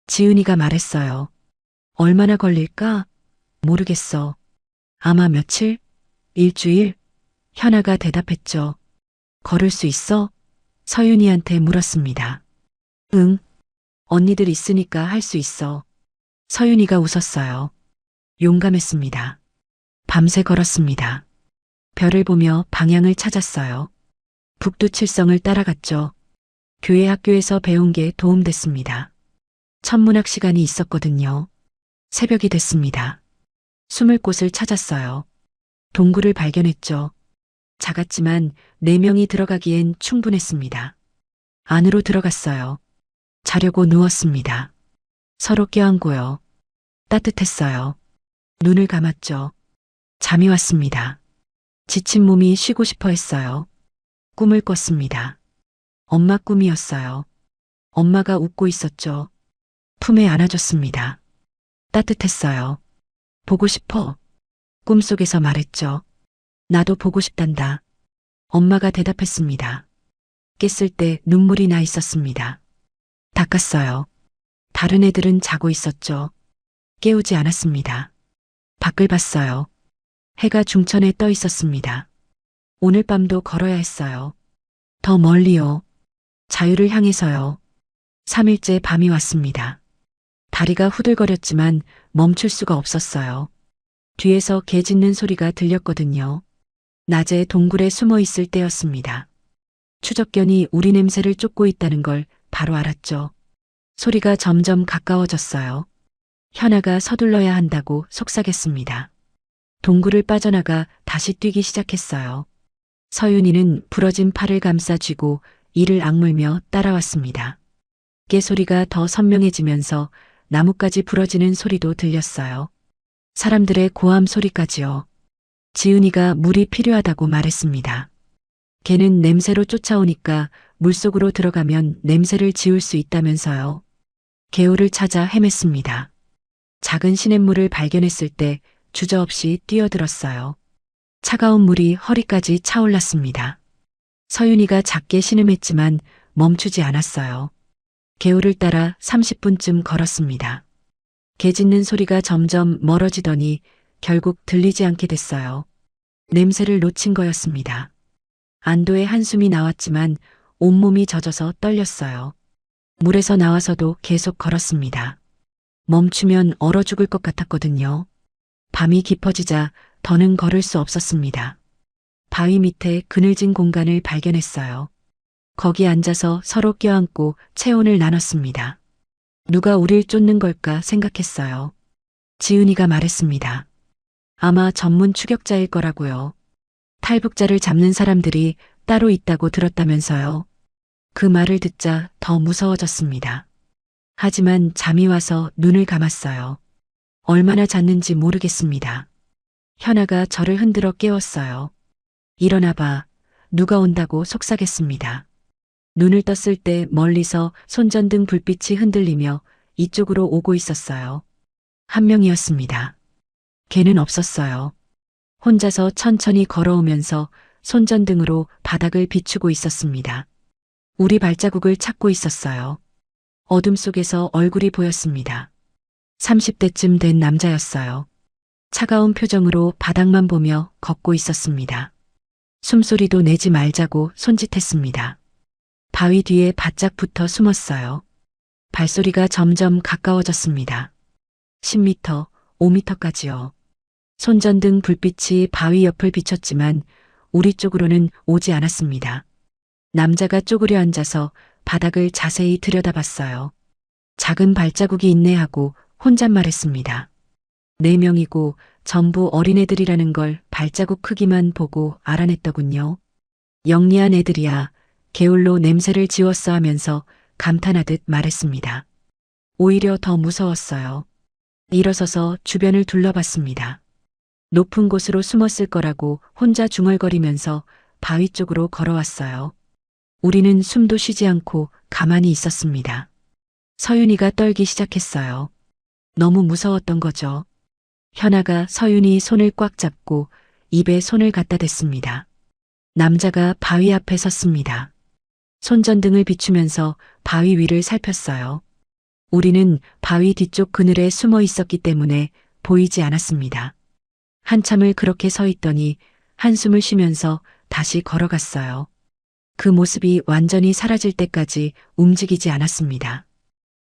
지은이가 말했어요. 얼마나 걸릴까? 모르겠어. 아마 며칠? 일주일? 현아가 대답했죠. 걸을 수 있어? 서윤이한테 물었습니다. 응. 언니들 있으니까 할 수 있어. 서윤이가 웃었어요. 용감했습니다. 밤새 걸었습니다. 별을 보며 방향을 찾았어요. 북두칠성을 따라갔죠. 교회 학교에서 배운 게 도움됐습니다. 천문학 시간이 있었거든요. 새벽이 됐습니다. 숨을 곳을 찾았어요. 동굴을 발견했죠. 작았지만 4명이 들어가기엔 충분했습니다. 안으로 들어갔어요. 자려고 누웠습니다. 서로 껴안고요. 따뜻했어요. 눈을 감았죠. 잠이 왔습니다. 지친 몸이 쉬고 싶어 했어요. 꿈을 꿨습니다. 엄마 꿈이었어요. 엄마가 웃고 있었죠. 품에 안아줬습니다. 따뜻했어요. 보고 싶어. 꿈속에서 말했죠. 나도 보고 싶단다. 엄마가 대답했습니다. 깼을 때 눈물이 나 있었습니다. 닦았어요. 다른 애들은 자고 있었죠. 깨우지 않았습니다. 밖을 봤어요. 해가 중천에 떠 있었습니다. 오늘 밤도 걸어야 했어요. 더 멀리요. 자유를 향해서요. 3일째 밤이 왔습니다. 다리가 후들거렸지만 멈출 수가 없었어요. 뒤에서 개 짖는 소리가 들렸거든요. 낮에 동굴에 숨어 있을 때였습니다. 추적견이 우리 냄새를 쫓고 있다는 걸 바로 알았죠. 소리가 점점 가까워졌어요. 현아가 서둘러야 한다고 속삭였습니다. 동굴을 빠져나가 다시 뛰기 시작했어요. 서윤이는 부러진 팔을 감싸 쥐고 이를 악물며 따라왔습니다. 깨소리가 더 선명해지면서 나뭇가지 부러지는 소리도 들렸어요. 사람들의 고함 소리까지요. 지은이가 물이 필요하다고 말했습니다. 개는 냄새로 쫓아오니까 물속으로 들어가면 냄새를 지울 수 있다면서요. 개울을 찾아 헤맸습니다. 작은 시냇물을 발견했을 때 주저없이 뛰어들었어요. 차가운 물이 허리까지 차올랐습니다. 서윤이가 작게 신음했지만 멈추지 않았어요. 개울을 따라 30분쯤 걸었습니다. 개 짖는 소리가 점점 멀어지더니 결국 들리지 않게 됐어요. 냄새를 놓친 거였습니다. 안도의 한숨이 나왔지만 온몸이 젖어서 떨렸어요. 물에서 나와서도 계속 걸었습니다. 멈추면 얼어 죽을 것 같았거든요. 밤이 깊어지자 더는 걸을 수 없었습니다. 바위 밑에 그늘진 공간을 발견했어요. 거기 앉아서 서로 껴안고 체온을 나눴습니다. 누가 우릴 쫓는 걸까 생각했어요. 지은이가 말했습니다. 아마 전문 추격자일 거라고요. 탈북자를 잡는 사람들이 따로 있다고 들었다면서요. 그 말을 듣자 더 무서워졌습니다. 하지만 잠이 와서 눈을 감았어요. 얼마나 잤는지 모르겠습니다. 현아가 저를 흔들어 깨웠어요. 일어나봐. 누가 온다고 속삭였습니다. 눈을 떴을 때 멀리서 손전등 불빛이 흔들리며 이쪽으로 오고 있었어요. 한 명이었습니다. 걔는 없었어요. 혼자서 천천히 걸어오면서 손전등으로 바닥을 비추고 있었습니다. 우리 발자국을 찾고 있었어요. 어둠 속에서 얼굴이 보였습니다. 30대쯤 된 남자였어요. 차가운 표정으로 바닥만 보며 걷고 있었습니다. 숨소리도 내지 말자고 손짓했습니다. 바위 뒤에 바짝 붙어 숨었어요. 발소리가 점점 가까워졌습니다. 10m, 5m까지요. 손전등 불빛이 바위 옆을 비췄지만 우리 쪽으로는 오지 않았습니다. 남자가 쪼그려 앉아서 바닥을 자세히 들여다봤어요. 작은 발자국이 있네 하고 혼잣말했습니다. 4명이고 전부 어린애들이라는 걸 발자국 크기만 보고 알아냈더군요. 영리한 애들이야. 게을로 냄새를 지웠어 하면서 감탄하듯 말했습니다. 오히려 더 무서웠어요. 일어서서 주변을 둘러봤습니다. 높은 곳으로 숨었을 거라고 혼자 중얼거리면서 바위 쪽으로 걸어왔어요. 우리는 숨도 쉬지 않고 가만히 있었습니다. 서윤이가 떨기 시작했어요. 너무 무서웠던 거죠. 현아가 서윤이 손을 꽉 잡고 입에 손을 갖다 댔습니다. 남자가 바위 앞에 섰습니다. 손전등을 비추면서 바위 위를 살폈어요. 우리는 바위 뒤쪽 그늘에 숨어 있었기 때문에 보이지 않았습니다. 한참을 그렇게 서 있더니 한숨을 쉬면서 다시 걸어갔어요. 그 모습이 완전히 사라질 때까지 움직이지 않았습니다.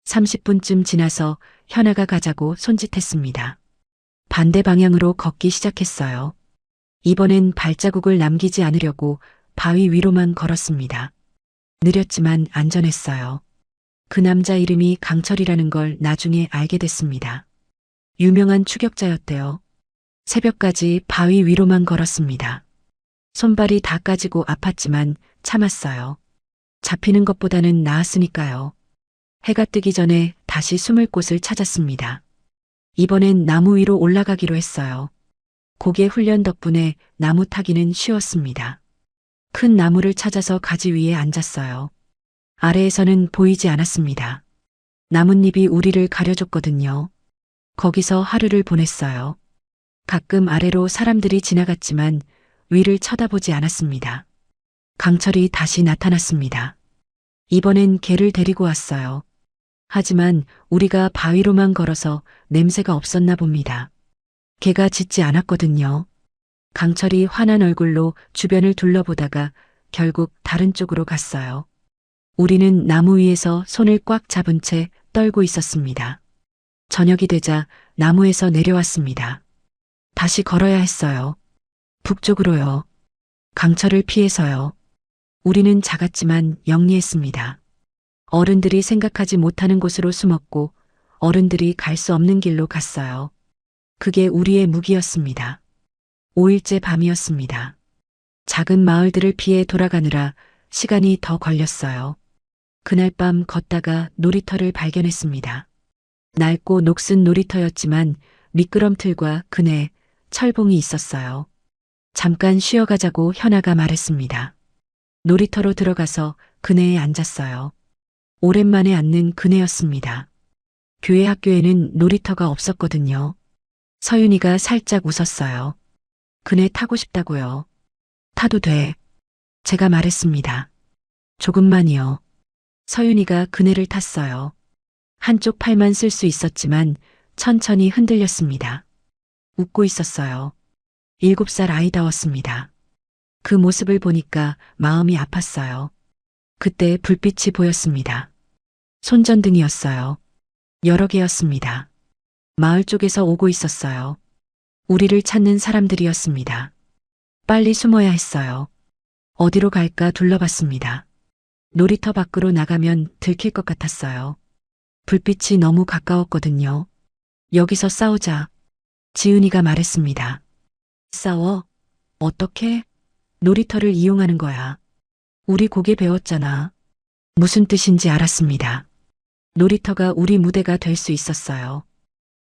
30분쯤 지나서 현아가 가자고 손짓했습니다. 반대 방향으로 걷기 시작했어요. 이번엔 발자국을 남기지 않으려고 바위 위로만 걸었습니다. 느렸지만 안전했어요. 그 남자 이름이 강철이라는 걸 나중에 알게 됐습니다. 유명한 추격자였대요. 새벽까지 바위 위로만 걸었습니다. 손발이 다 까지고 아팠지만 참았어요. 잡히는 것보다는 나았으니까요. 해가 뜨기 전에 다시 숨을 곳을 찾았습니다. 이번엔 나무 위로 올라가기로 했어요. 고개 훈련 덕분에 나무 타기는 쉬웠습니다. 큰 나무를 찾아서 가지 위에 앉았어요. 아래에서는 보이지 않았습니다. 나뭇잎이 우리를 가려줬거든요. 거기서 하루를 보냈어요. 가끔 아래로 사람들이 지나갔지만 위를 쳐다보지 않았습니다. 강철이 다시 나타났습니다. 이번엔 개를 데리고 왔어요. 하지만 우리가 바위로만 걸어서 냄새가 없었나 봅니다. 개가 짖지 않았거든요. 강철이 화난 얼굴로 주변을 둘러보다가 결국 다른 쪽으로 갔어요. 우리는 나무 위에서 손을 꽉 잡은 채 떨고 있었습니다. 저녁이 되자 나무에서 내려왔습니다. 다시 걸어야 했어요. 북쪽으로요. 강철을 피해서요. 우리는 작았지만 영리했습니다. 어른들이 생각하지 못하는 곳으로 숨었고 어른들이 갈 수 없는 길로 갔어요. 그게 우리의 무기였습니다. 5일째 밤이었습니다. 작은 마을들을 피해 돌아가느라 시간이 더 걸렸어요. 그날 밤 걷다가 놀이터를 발견했습니다. 낡고 녹슨 놀이터였지만 미끄럼틀과 그네, 철봉이 있었어요. 잠깐 쉬어가자고 현아가 말했습니다. 놀이터로 들어가서 그네에 앉았어요. 오랜만에 앉는 그네였습니다. 교회 학교에는 놀이터가 없었거든요. 서윤이가 살짝 웃었어요. 그네 타고 싶다고요. 타도 돼. 제가 말했습니다. 조금만이요. 서윤이가 그네를 탔어요. 한쪽 팔만 쓸 수 있었지만 천천히 흔들렸습니다. 웃고 있었어요. 7살 아이다웠습니다. 그 모습을 보니까 마음이 아팠어요. 그때 불빛이 보였습니다. 손전등이었어요. 여러 개였습니다. 마을 쪽에서 오고 있었어요. 우리를 찾는 사람들이었습니다. 빨리 숨어야 했어요. 어디로 갈까 둘러봤습니다. 놀이터 밖으로 나가면 들킬 것 같았어요. 불빛이 너무 가까웠거든요. 여기서 싸우자. 지은이가 말했습니다. 싸워? 어떻게? 놀이터를 이용하는 거야. 우리 곡에 배웠잖아. 무슨 뜻인지 알았습니다. 놀이터가 우리 무대가 될 수 있었어요.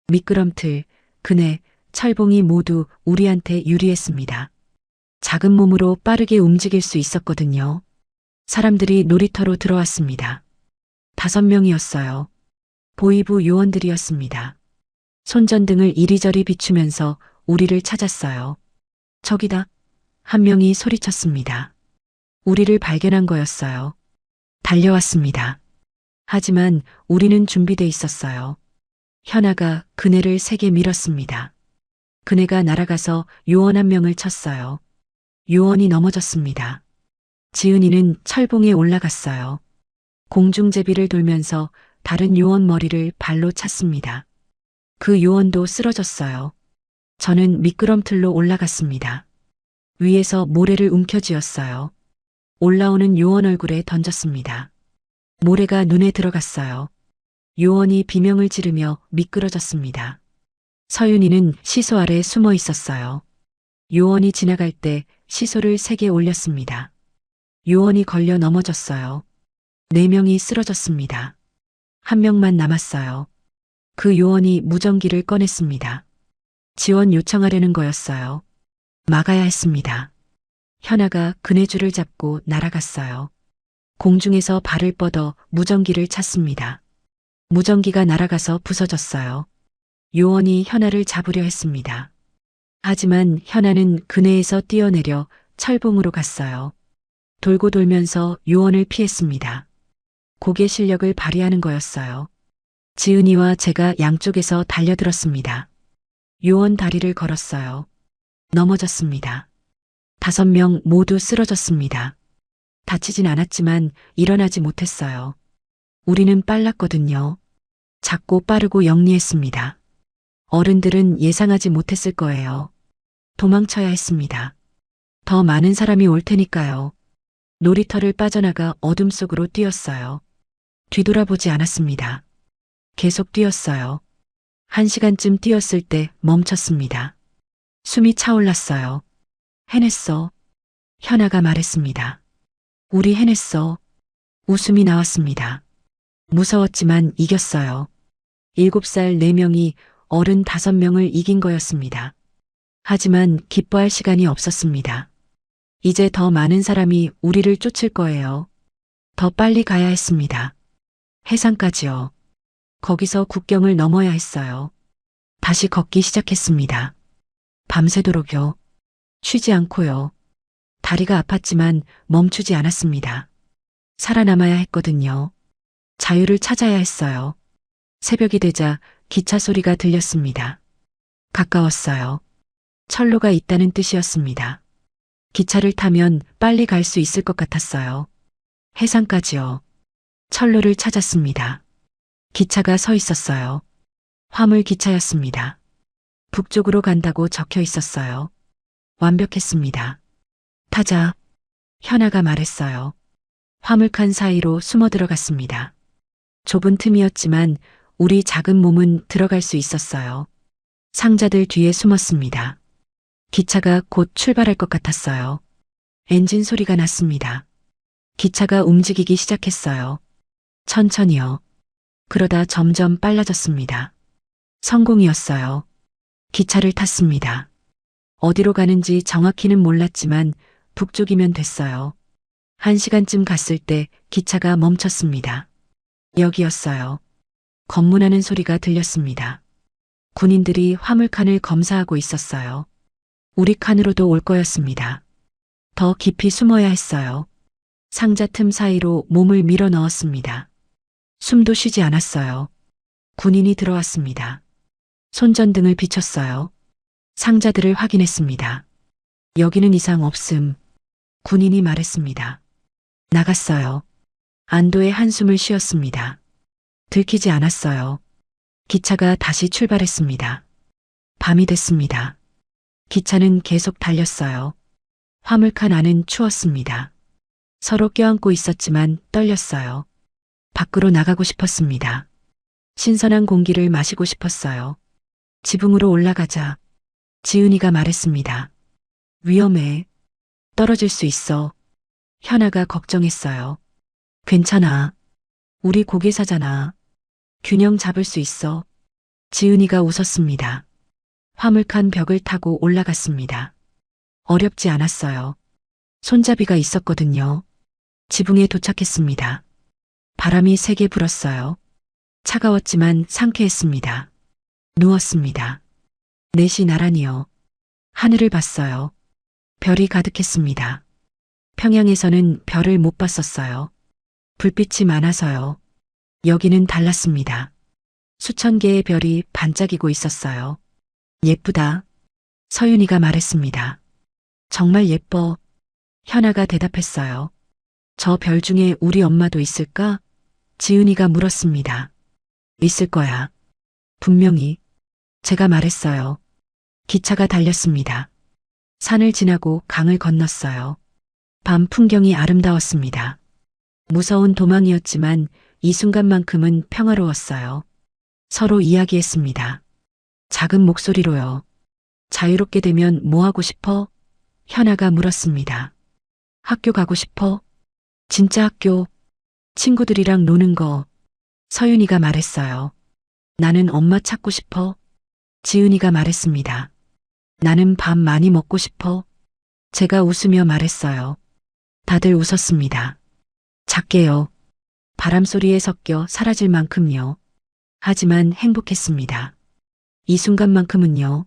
미끄럼틀, 그네, 철봉이 모두 우리한테 유리했습니다. 작은 몸으로 빠르게 움직일 수 있었거든요. 사람들이 놀이터로 들어왔습니다. 5명이었어요. 보이부 요원들이었습니다. 손전등을 이리저리 비추면서 우리를 찾았어요. 저기다. 한 명이 소리쳤습니다. 우리를 발견한 거였어요. 달려왔습니다. 하지만 우리는 준비돼 있었어요. 현아가 그네를 세게 밀었습니다. 그네가 날아가서 요원 한 명을 쳤어요. 요원이 넘어졌습니다. 지은이는 철봉에 올라갔어요. 공중제비를 돌면서 다른 요원 머리를 발로 찼습니다. 그 요원도 쓰러졌어요. 저는 미끄럼틀로 올라갔습니다. 위에서 모래를 움켜쥐었어요. 올라오는 요원 얼굴에 던졌습니다. 모래가 눈에 들어갔어요. 요원이 비명을 지르며 미끄러졌습니다. 서윤이는 시소 아래 숨어 있었어요. 요원이 지나갈 때 시소를 3개 올렸습니다. 요원이 걸려 넘어졌어요. 4명이 쓰러졌습니다. 1명만 남았어요. 그 요원이 무전기를 꺼냈습니다. 지원 요청하려는 거였어요. 막아야 했습니다. 현아가 그네줄을 잡고 날아갔어요. 공중에서 발을 뻗어 무전기를 찾습니다. 무전기가 날아가서 부서졌어요. 요원이 현아를 잡으려 했습니다. 하지만 현아는 그네에서 뛰어내려 철봉으로 갔어요. 돌고 돌면서 요원을 피했습니다. 고개 실력을 발휘하는 거였어요. 지은이와 제가 양쪽에서 달려들었습니다. 요원 다리를 걸었어요. 넘어졌습니다. 5명 모두 쓰러졌습니다. 다치진 않았지만 일어나지 못했어요. 우리는 빨랐거든요. 작고 빠르고 영리했습니다. 어른들은 예상하지 못했을 거예요. 도망쳐야 했습니다. 더 많은 사람이 올 테니까요. 놀이터를 빠져나가 어둠 속으로 뛰었어요. 뒤돌아보지 않았습니다. 계속 뛰었어요. 1시간쯤 뛰었을 때 멈췄습니다. 숨이 차올랐어요. 해냈어. 현아가 말했습니다. 우리 해냈어. 웃음이 나왔습니다. 무서웠지만 이겼어요. 7살 4명이 어른 5명을 이긴 거였습니다. 하지만 기뻐할 시간이 없었습니다. 이제 더 많은 사람이 우리를 쫓을 거예요. 더 빨리 가야 했습니다. 해상까지요. 거기서 국경을 넘어야 했어요. 다시 걷기 시작했습니다. 밤새도록요. 쉬지 않고요. 다리가 아팠지만 멈추지 않았습니다. 살아남아야 했거든요. 자유를 찾아야 했어요. 새벽이 되자 기차 소리가 들렸습니다. 가까웠어요. 철로가 있다는 뜻이었습니다. 기차를 타면 빨리 갈 수 있을 것 같았어요. 해상까지요. 철로를 찾았습니다. 기차가 서 있었어요. 화물 기차였습니다. 북쪽으로 간다고 적혀 있었어요. 완벽했습니다. 타자. 현아가 말했어요. 화물칸 사이로 숨어 들어갔습니다. 좁은 틈이었지만 우리 작은 몸은 들어갈 수 있었어요. 상자들 뒤에 숨었습니다. 기차가 곧 출발할 것 같았어요. 엔진 소리가 났습니다. 기차가 움직이기 시작했어요. 천천히요. 그러다 점점 빨라졌습니다. 성공이었어요. 기차를 탔습니다. 어디로 가는지 정확히는 몰랐지만 북쪽이면 됐어요. 1시간쯤 갔을 때 기차가 멈췄습니다. 여기였어요. 검문하는 소리가 들렸습니다. 군인들이 화물칸을 검사하고 있었어요. 우리 칸으로도 올 거였습니다. 더 깊이 숨어야 했어요. 상자 틈 사이로 몸을 밀어 넣었습니다. 숨도 쉬지 않았어요. 군인이 들어왔습니다. 손전등을 비췄어요. 상자들을 확인했습니다. 여기는 이상 없음. 군인이 말했습니다. 나갔어요. 안도의 한숨을 쉬었습니다. 들키지 않았어요. 기차가 다시 출발했습니다. 밤이 됐습니다. 기차는 계속 달렸어요. 화물칸 안은 추웠습니다. 서로 껴안고 있었지만 떨렸어요. 밖으로 나가고 싶었습니다. 신선한 공기를 마시고 싶었어요. 지붕으로 올라가자. 지은이가 말했습니다. 위험해. 떨어질 수 있어. 현아가 걱정했어요. 괜찮아. 우리 고개사잖아. 균형 잡을 수 있어. 지은이가 웃었습니다. 화물칸 벽을 타고 올라갔습니다. 어렵지 않았어요. 손잡이가 있었거든요. 지붕에 도착했습니다. 바람이 세게 불었어요. 차가웠지만 상쾌했습니다. 누웠습니다. 넷이 나란히요. 하늘을 봤어요. 별이 가득했습니다. 평양에서는 별을 못 봤었어요. 불빛이 많아서요. 여기는 달랐습니다. 수천 개의 별이 반짝이고 있었어요. 예쁘다. 서윤이가 말했습니다. 정말 예뻐. 현아가 대답했어요. 저 별 중에 우리 엄마도 있을까? 지은이가 물었습니다. 있을 거야. 분명히. 제가 말했어요. 기차가 달렸습니다. 산을 지나고 강을 건넜어요. 밤 풍경이 아름다웠습니다. 무서운 도망이었지만 이 순간만큼은 평화로웠어요. 서로 이야기했습니다. 작은 목소리로요. 자유롭게 되면 뭐 하고 싶어? 현아가 물었습니다. 학교 가고 싶어? 진짜 학교? 친구들이랑 노는 거. 서윤이가 말했어요. 나는 엄마 찾고 싶어. 지은이가 말했습니다. 나는 밥 많이 먹고 싶어. 제가 웃으며 말했어요. 다들 웃었습니다. 작게요. 바람 소리에 섞여 사라질 만큼요. 하지만 행복했습니다. 이 순간만큼은요.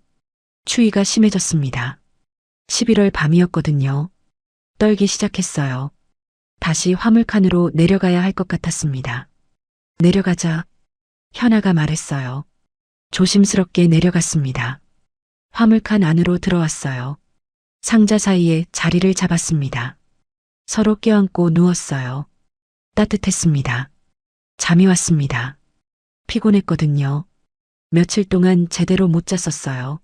추위가 심해졌습니다. 11월 밤이었거든요. 떨기 시작했어요. 다시 화물칸으로 내려가야 할 것 같았습니다. 내려가자. 현아가 말했어요. 조심스럽게 내려갔습니다. 화물칸 안으로 들어왔어요. 상자 사이에 자리를 잡았습니다. 서로 껴안고 누웠어요. 따뜻했습니다. 잠이 왔습니다. 피곤했거든요. 며칠 동안 제대로 못 잤었어요.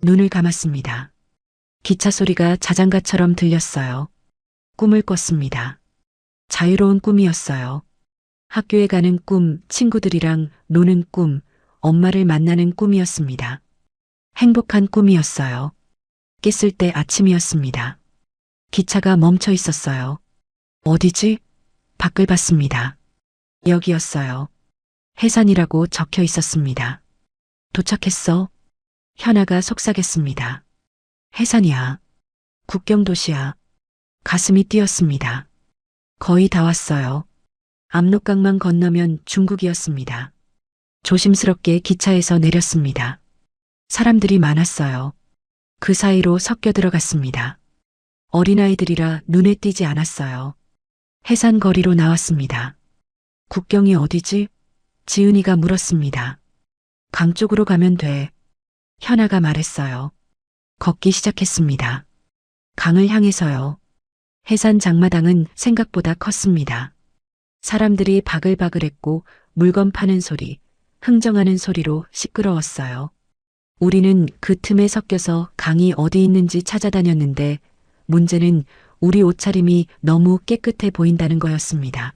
눈을 감았습니다. 기차 소리가 자장가처럼 들렸어요. 꿈을 꿨습니다. 자유로운 꿈이었어요. 학교에 가는 꿈, 친구들이랑 노는 꿈, 엄마를 만나는 꿈이었습니다. 행복한 꿈이었어요. 깼을 때 아침이었습니다. 기차가 멈춰 있었어요. 어디지? 밖을 봤습니다. 여기였어요. 해산이라고 적혀 있었습니다. 도착했어. 현아가 속삭였습니다. 해산이야. 국경도시야. 가슴이 뛰었습니다. 거의 다 왔어요. 압록강만 건너면 중국이었습니다. 조심스럽게 기차에서 내렸습니다. 사람들이 많았어요. 그 사이로 섞여 들어갔습니다. 어린아이들이라 눈에 띄지 않았어요. 해산 거리로 나왔습니다. 국경이 어디지? 지은이가 물었습니다. 강 쪽으로 가면 돼. 현아가 말했어요. 걷기 시작했습니다. 강을 향해서요. 해산 장마당은 생각보다 컸습니다. 사람들이 바글바글했고 물건 파는 소리, 흥정하는 소리로 시끄러웠어요. 우리는 그 틈에 섞여서 강이 어디 있는지 찾아다녔는데 문제는 우리 옷차림이 너무 깨끗해 보인다는 거였습니다.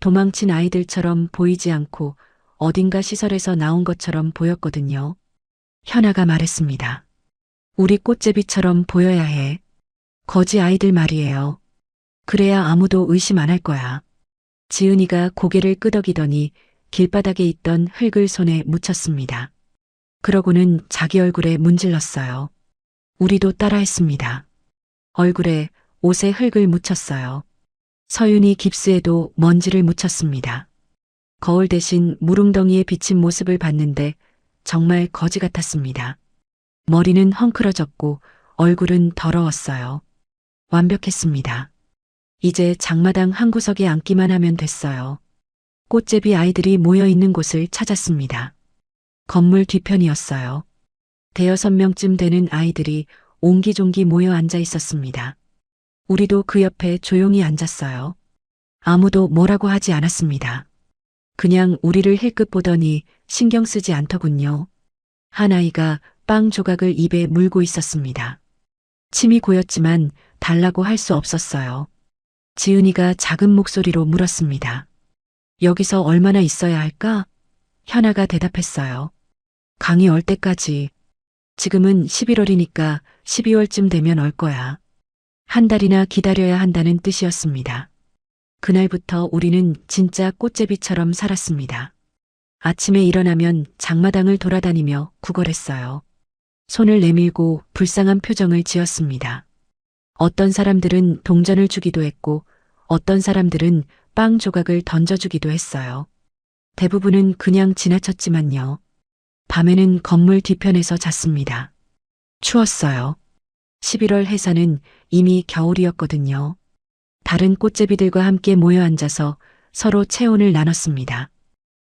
도망친 아이들처럼 보이지 않고 어딘가 시설에서 나온 것처럼 보였거든요. 현아가 말했습니다. 우리 꽃제비처럼 보여야 해. 거지 아이들 말이에요. 그래야 아무도 의심 안 할 거야. 지은이가 고개를 끄덕이더니 길바닥에 있던 흙을 손에 묻혔습니다. 그러고는 자기 얼굴에 문질렀어요. 우리도 따라했습니다. 얼굴에 옷에 흙을 묻혔어요. 서윤이 깁스에도 먼지를 묻혔습니다. 거울 대신 무릉덩이에 비친 모습을 봤는데 정말 거지 같았습니다. 머리는 헝클어졌고 얼굴은 더러웠어요. 완벽했습니다. 이제 장마당 한 구석에 앉기만 하면 됐어요. 꽃제비 아이들이 모여 있는 곳을 찾았습니다. 건물 뒤편이었어요. 대여섯 명쯤 되는 아이들이 옹기종기 모여 앉아 있었습니다. 우리도 그 옆에 조용히 앉았어요. 아무도 뭐라고 하지 않았습니다. 그냥 우리를 힐끗 보더니 신경 쓰지 않더군요. 한 아이가 빵 조각을 입에 물고 있었습니다. 침이 고였지만 달라고 할 수 없었어요. 지은이가 작은 목소리로 물었습니다. 여기서 얼마나 있어야 할까? 현아가 대답했어요. 강이 얼 때까지. 지금은 11월이니까 12월쯤 되면 올 거야. 한 달이나 기다려야 한다는 뜻이었습니다. 그날부터 우리는 진짜 꽃제비처럼 살았습니다. 아침에 일어나면 장마당을 돌아다니며 구걸했어요. 손을 내밀고 불쌍한 표정을 지었습니다. 어떤 사람들은 동전을 주기도 했고 어떤 사람들은 빵 조각을 던져주기도 했어요. 대부분은 그냥 지나쳤지만요. 밤에는 건물 뒤편에서 잤습니다. 추웠어요. 11월 해산은 이미 겨울이었거든요. 다른 꽃제비들과 함께 모여 앉아서 서로 체온을 나눴습니다.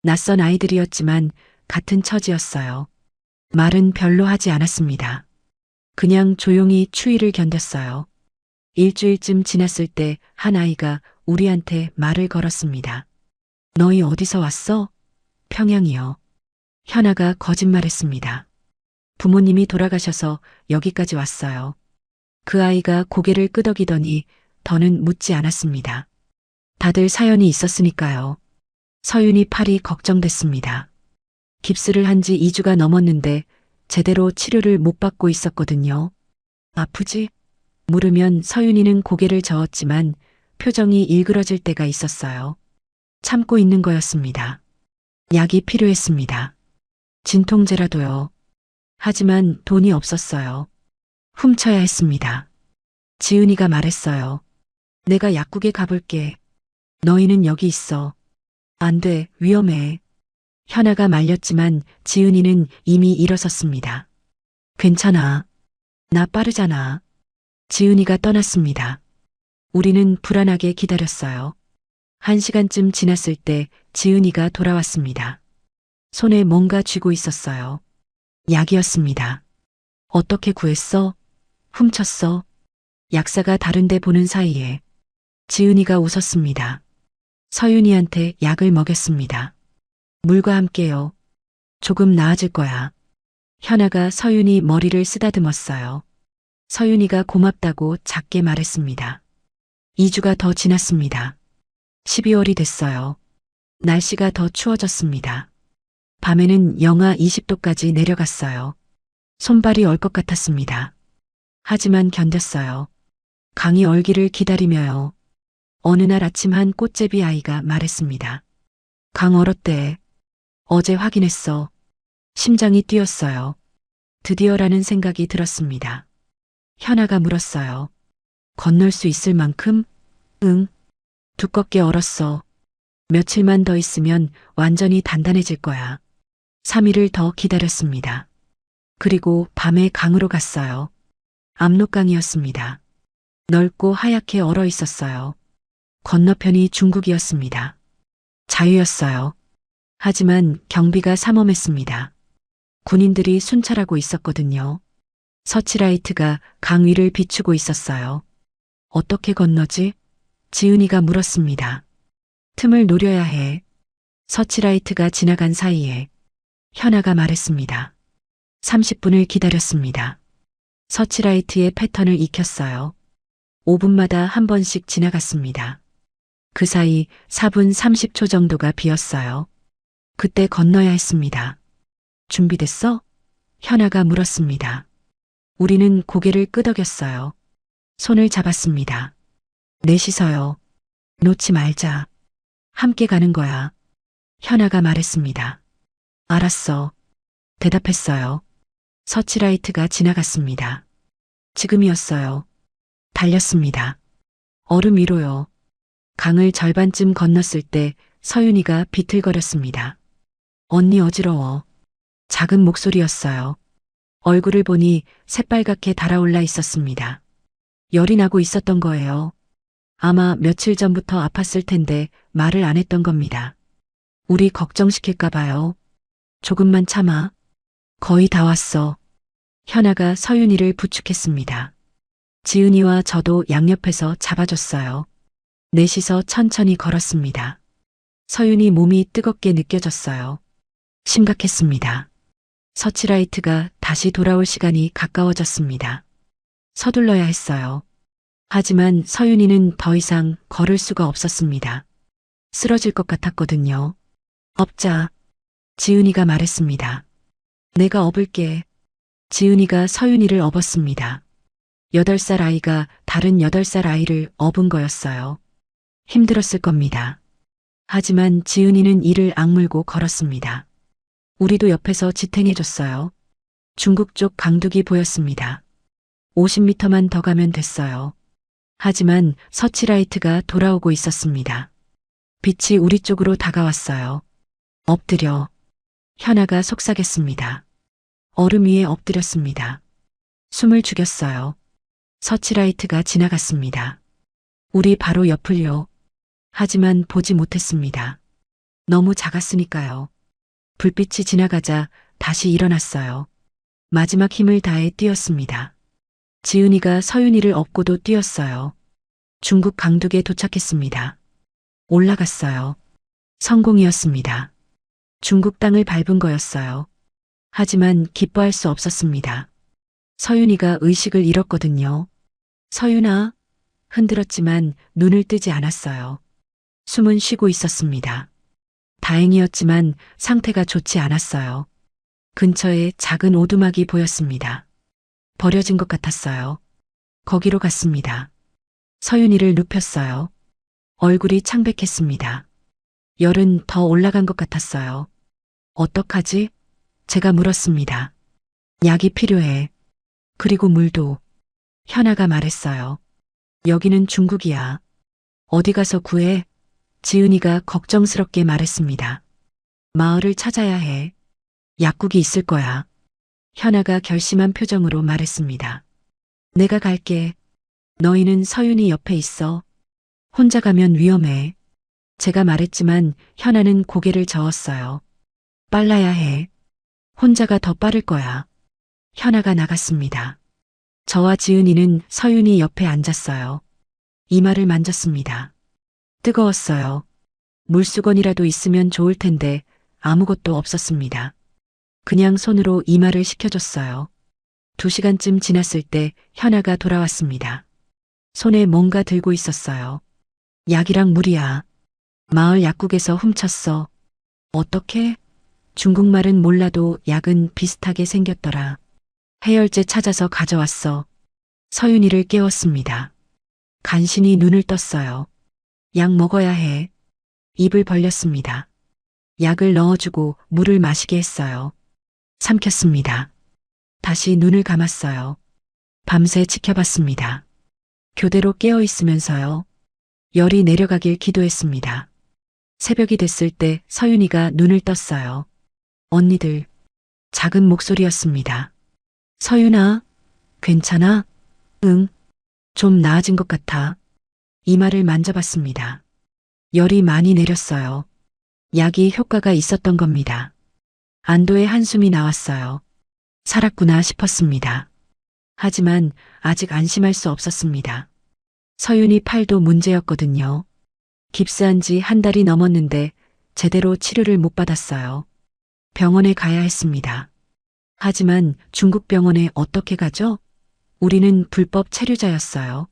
낯선 아이들이었지만 같은 처지였어요. 말은 별로 하지 않았습니다. 그냥 조용히 추위를 견뎠어요. 일주일쯤 지났을 때 한 아이가 우리한테 말을 걸었습니다. 너희 어디서 왔어? 평양이요. 현아가 거짓말했습니다. 부모님이 돌아가셔서 여기까지 왔어요. 그 아이가 고개를 끄덕이더니 더는 묻지 않았습니다. 다들 사연이 있었으니까요. 서윤이 팔이 걱정됐습니다. 깁스를 한 지 2주가 넘었는데 제대로 치료를 못 받고 있었거든요. 아프지? 물으면 서윤이는 고개를 저었지만 표정이 일그러질 때가 있었어요. 참고 있는 거였습니다. 약이 필요했습니다. 진통제라도요. 하지만 돈이 없었어요. 훔쳐야 했습니다. 지은이가 말했어요. 내가 약국에 가볼게. 너희는 여기 있어. 안 돼, 위험해. 현아가 말렸지만 지은이는 이미 일어섰습니다. 괜찮아. 나 빠르잖아. 지은이가 떠났습니다. 우리는 불안하게 기다렸어요. 1시간쯤 지났을 때 지은이가 돌아왔습니다. 손에 뭔가 쥐고 있었어요. 약이었습니다. 어떻게 구했어? 훔쳤어? 약사가 다른데 보는 사이에 지은이가 웃었습니다. 서윤이한테 약을 먹였습니다. 물과 함께요. 조금 나아질 거야. 현아가 서윤이 머리를 쓰다듬었어요. 서윤이가 고맙다고 작게 말했습니다. 2주가 더 지났습니다. 12월이 됐어요. 날씨가 더 추워졌습니다. 밤에는 영하 20도까지 내려갔어요. 손발이 얼 것 같았습니다. 하지만 견뎠어요. 강이 얼기를 기다리며요. 어느 날 아침 한 꽃제비 아이가 말했습니다. 강 얼었대. 어제 확인했어. 심장이 뛰었어요. 드디어라는 생각이 들었습니다. 현아가 물었어요. 건널 수 있을 만큼? 응. 두껍게 얼었어. 며칠만 더 있으면 완전히 단단해질 거야. 3일을 더 기다렸습니다. 그리고 밤에 강으로 갔어요. 압록강이었습니다. 넓고 하얗게 얼어 있었어요. 건너편이 중국이었습니다. 자유였어요. 하지만 경비가 삼엄했습니다. 군인들이 순찰하고 있었거든요. 서치라이트가 강 위를 비추고 있었어요. 어떻게 건너지? 지은이가 물었습니다. 틈을 노려야 해. 서치라이트가 지나간 사이에 현아가 말했습니다. 30분을 기다렸습니다. 서치라이트의 패턴을 익혔어요. 5분마다 한 번씩 지나갔습니다. 그 사이 4분 30초 정도가 비었어요. 그때 건너야 했습니다. 준비됐어? 현아가 물었습니다. 우리는 고개를 끄덕였어요. 손을 잡았습니다. 넷이서요. 놓지 말자. 함께 가는 거야. 현아가 말했습니다. 알았어. 대답했어요. 서치라이트가 지나갔습니다. 지금이었어요. 달렸습니다. 얼음 위로요. 강을 절반쯤 건넜을 때 서윤이가 비틀거렸습니다. 언니 어지러워. 작은 목소리였어요. 얼굴을 보니 새빨갛게 달아올라 있었습니다. 열이 나고 있었던 거예요. 아마 며칠 전부터 아팠을 텐데 말을 안 했던 겁니다. 우리 걱정시킬까 봐요. 조금만 참아. 거의 다 왔어. 현아가 서윤이를 부축했습니다. 지은이와 저도 양옆에서 잡아줬어요. 넷이서 천천히 걸었습니다. 서윤이 몸이 뜨겁게 느껴졌어요. 심각했습니다. 서치라이트가 다시 돌아올 시간이 가까워졌습니다. 서둘러야 했어요. 하지만 서윤이는 더 이상 걸을 수가 없었습니다. 쓰러질 것 같았거든요. 업자. 지은이가 말했습니다. 내가 업을게. 지은이가 서윤이를 업었습니다. 8살 아이가 다른 8살 아이를 업은 거였어요. 힘들었을 겁니다. 하지만 지은이는 이를 악물고 걸었습니다. 우리도 옆에서 지탱해줬어요. 중국 쪽 강둑이 보였습니다. 50m만 더 가면 됐어요. 하지만 서치라이트가 돌아오고 있었습니다. 빛이 우리 쪽으로 다가왔어요. 엎드려. 현아가 속삭였습니다. 얼음 위에 엎드렸습니다. 숨을 죽였어요. 서치라이트가 지나갔습니다. 우리 바로 옆을요. 하지만 보지 못했습니다. 너무 작았으니까요. 불빛이 지나가자 다시 일어났어요. 마지막 힘을 다해 뛰었습니다. 지은이가 서윤이를 업고도 뛰었어요. 중국 강둑에 도착했습니다. 올라갔어요. 성공이었습니다. 중국 땅을 밟은 거였어요. 하지만 기뻐할 수 없었습니다. 서윤이가 의식을 잃었거든요. 서윤아, 흔들었지만 눈을 뜨지 않았어요. 숨은 쉬고 있었습니다. 다행이었지만 상태가 좋지 않았어요. 근처에 작은 오두막이 보였습니다. 버려진 것 같았어요. 거기로 갔습니다. 서윤이를 눕혔어요. 얼굴이 창백했습니다. 열은 더 올라간 것 같았어요. 어떡하지? 제가 물었습니다. 약이 필요해. 그리고 물도. 현아가 말했어요. 여기는 중국이야. 어디 가서 구해? 지은이가 걱정스럽게 말했습니다. 마을을 찾아야 해. 약국이 있을 거야. 현아가 결심한 표정으로 말했습니다. 내가 갈게. 너희는 서윤이 옆에 있어. 혼자 가면 위험해. 제가 말했지만 현아는 고개를 저었어요. 빨라야 해. 혼자가 더 빠를 거야. 현아가 나갔습니다. 저와 지은이는 서윤이 옆에 앉았어요. 이마를 만졌습니다. 뜨거웠어요. 물수건이라도 있으면 좋을 텐데 아무것도 없었습니다. 그냥 손으로 이마를 식혀줬어요. 2시간쯤 지났을 때 현아가 돌아왔습니다. 손에 뭔가 들고 있었어요. 약이랑 물이야. 마을 약국에서 훔쳤어. 어떻게? 중국말은 몰라도 약은 비슷하게 생겼더라. 해열제 찾아서 가져왔어. 서윤이를 깨웠습니다. 간신히 눈을 떴어요. 약 먹어야 해. 입을 벌렸습니다. 약을 넣어주고 물을 마시게 했어요. 삼켰습니다. 다시 눈을 감았어요. 밤새 지켜봤습니다. 교대로 깨어 있으면서요. 열이 내려가길 기도했습니다. 새벽이 됐을 때 서윤이가 눈을 떴어요. 언니들. 작은 목소리였습니다. 서윤아, 괜찮아? 응. 좀 나아진 것 같아. 이마를 만져봤습니다. 열이 많이 내렸어요. 약이 효과가 있었던 겁니다. 안도의 한숨이 나왔어요. 살았구나 싶었습니다. 하지만 아직 안심할 수 없었습니다. 서윤이 팔도 문제였거든요. 깁스한 지 1달이 넘었는데 제대로 치료를 못 받았어요. 병원에 가야 했습니다. 하지만 중국 병원에 어떻게 가죠? 우리는 불법 체류자였어요.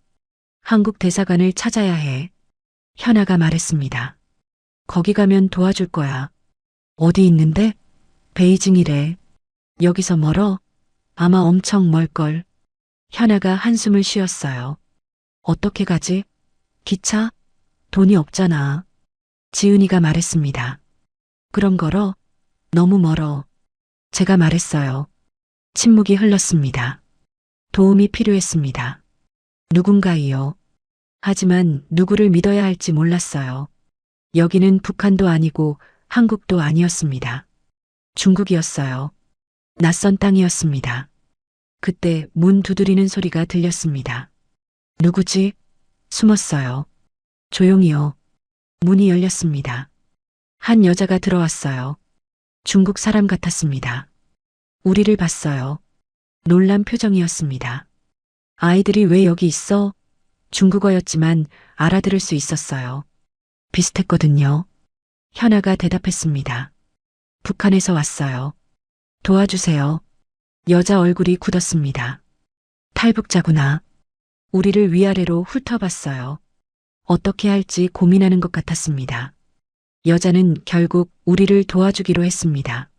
한국 대사관을 찾아야 해. 현아가 말했습니다. 거기 가면 도와줄 거야. 어디 있는데? 베이징이래. 여기서 멀어? 아마 엄청 멀걸. 현아가 한숨을 쉬었어요. 어떻게 가지? 기차? 돈이 없잖아. 지은이가 말했습니다. 그럼 걸어? 너무 멀어. 제가 말했어요. 침묵이 흘렀습니다. 도움이 필요했습니다. 누군가이요. 하지만 누구를 믿어야 할지 몰랐어요. 여기는 북한도 아니고 한국도 아니었습니다. 중국이었어요. 낯선 땅이었습니다. 그때 문 두드리는 소리가 들렸습니다. 누구지? 숨었어요. 조용히요. 문이 열렸습니다. 한 여자가 들어왔어요. 중국 사람 같았습니다. 우리를 봤어요. 놀란 표정이었습니다. 아이들이 왜 여기 있어? 중국어였지만 알아들을 수 있었어요. 비슷했거든요. 현아가 대답했습니다. 북한에서 왔어요. 도와주세요. 여자 얼굴이 굳었습니다. 탈북자구나. 우리를 위아래로 훑어봤어요. 어떻게 할지 고민하는 것 같았습니다. 여자는 결국 우리를 도와주기로 했습니다.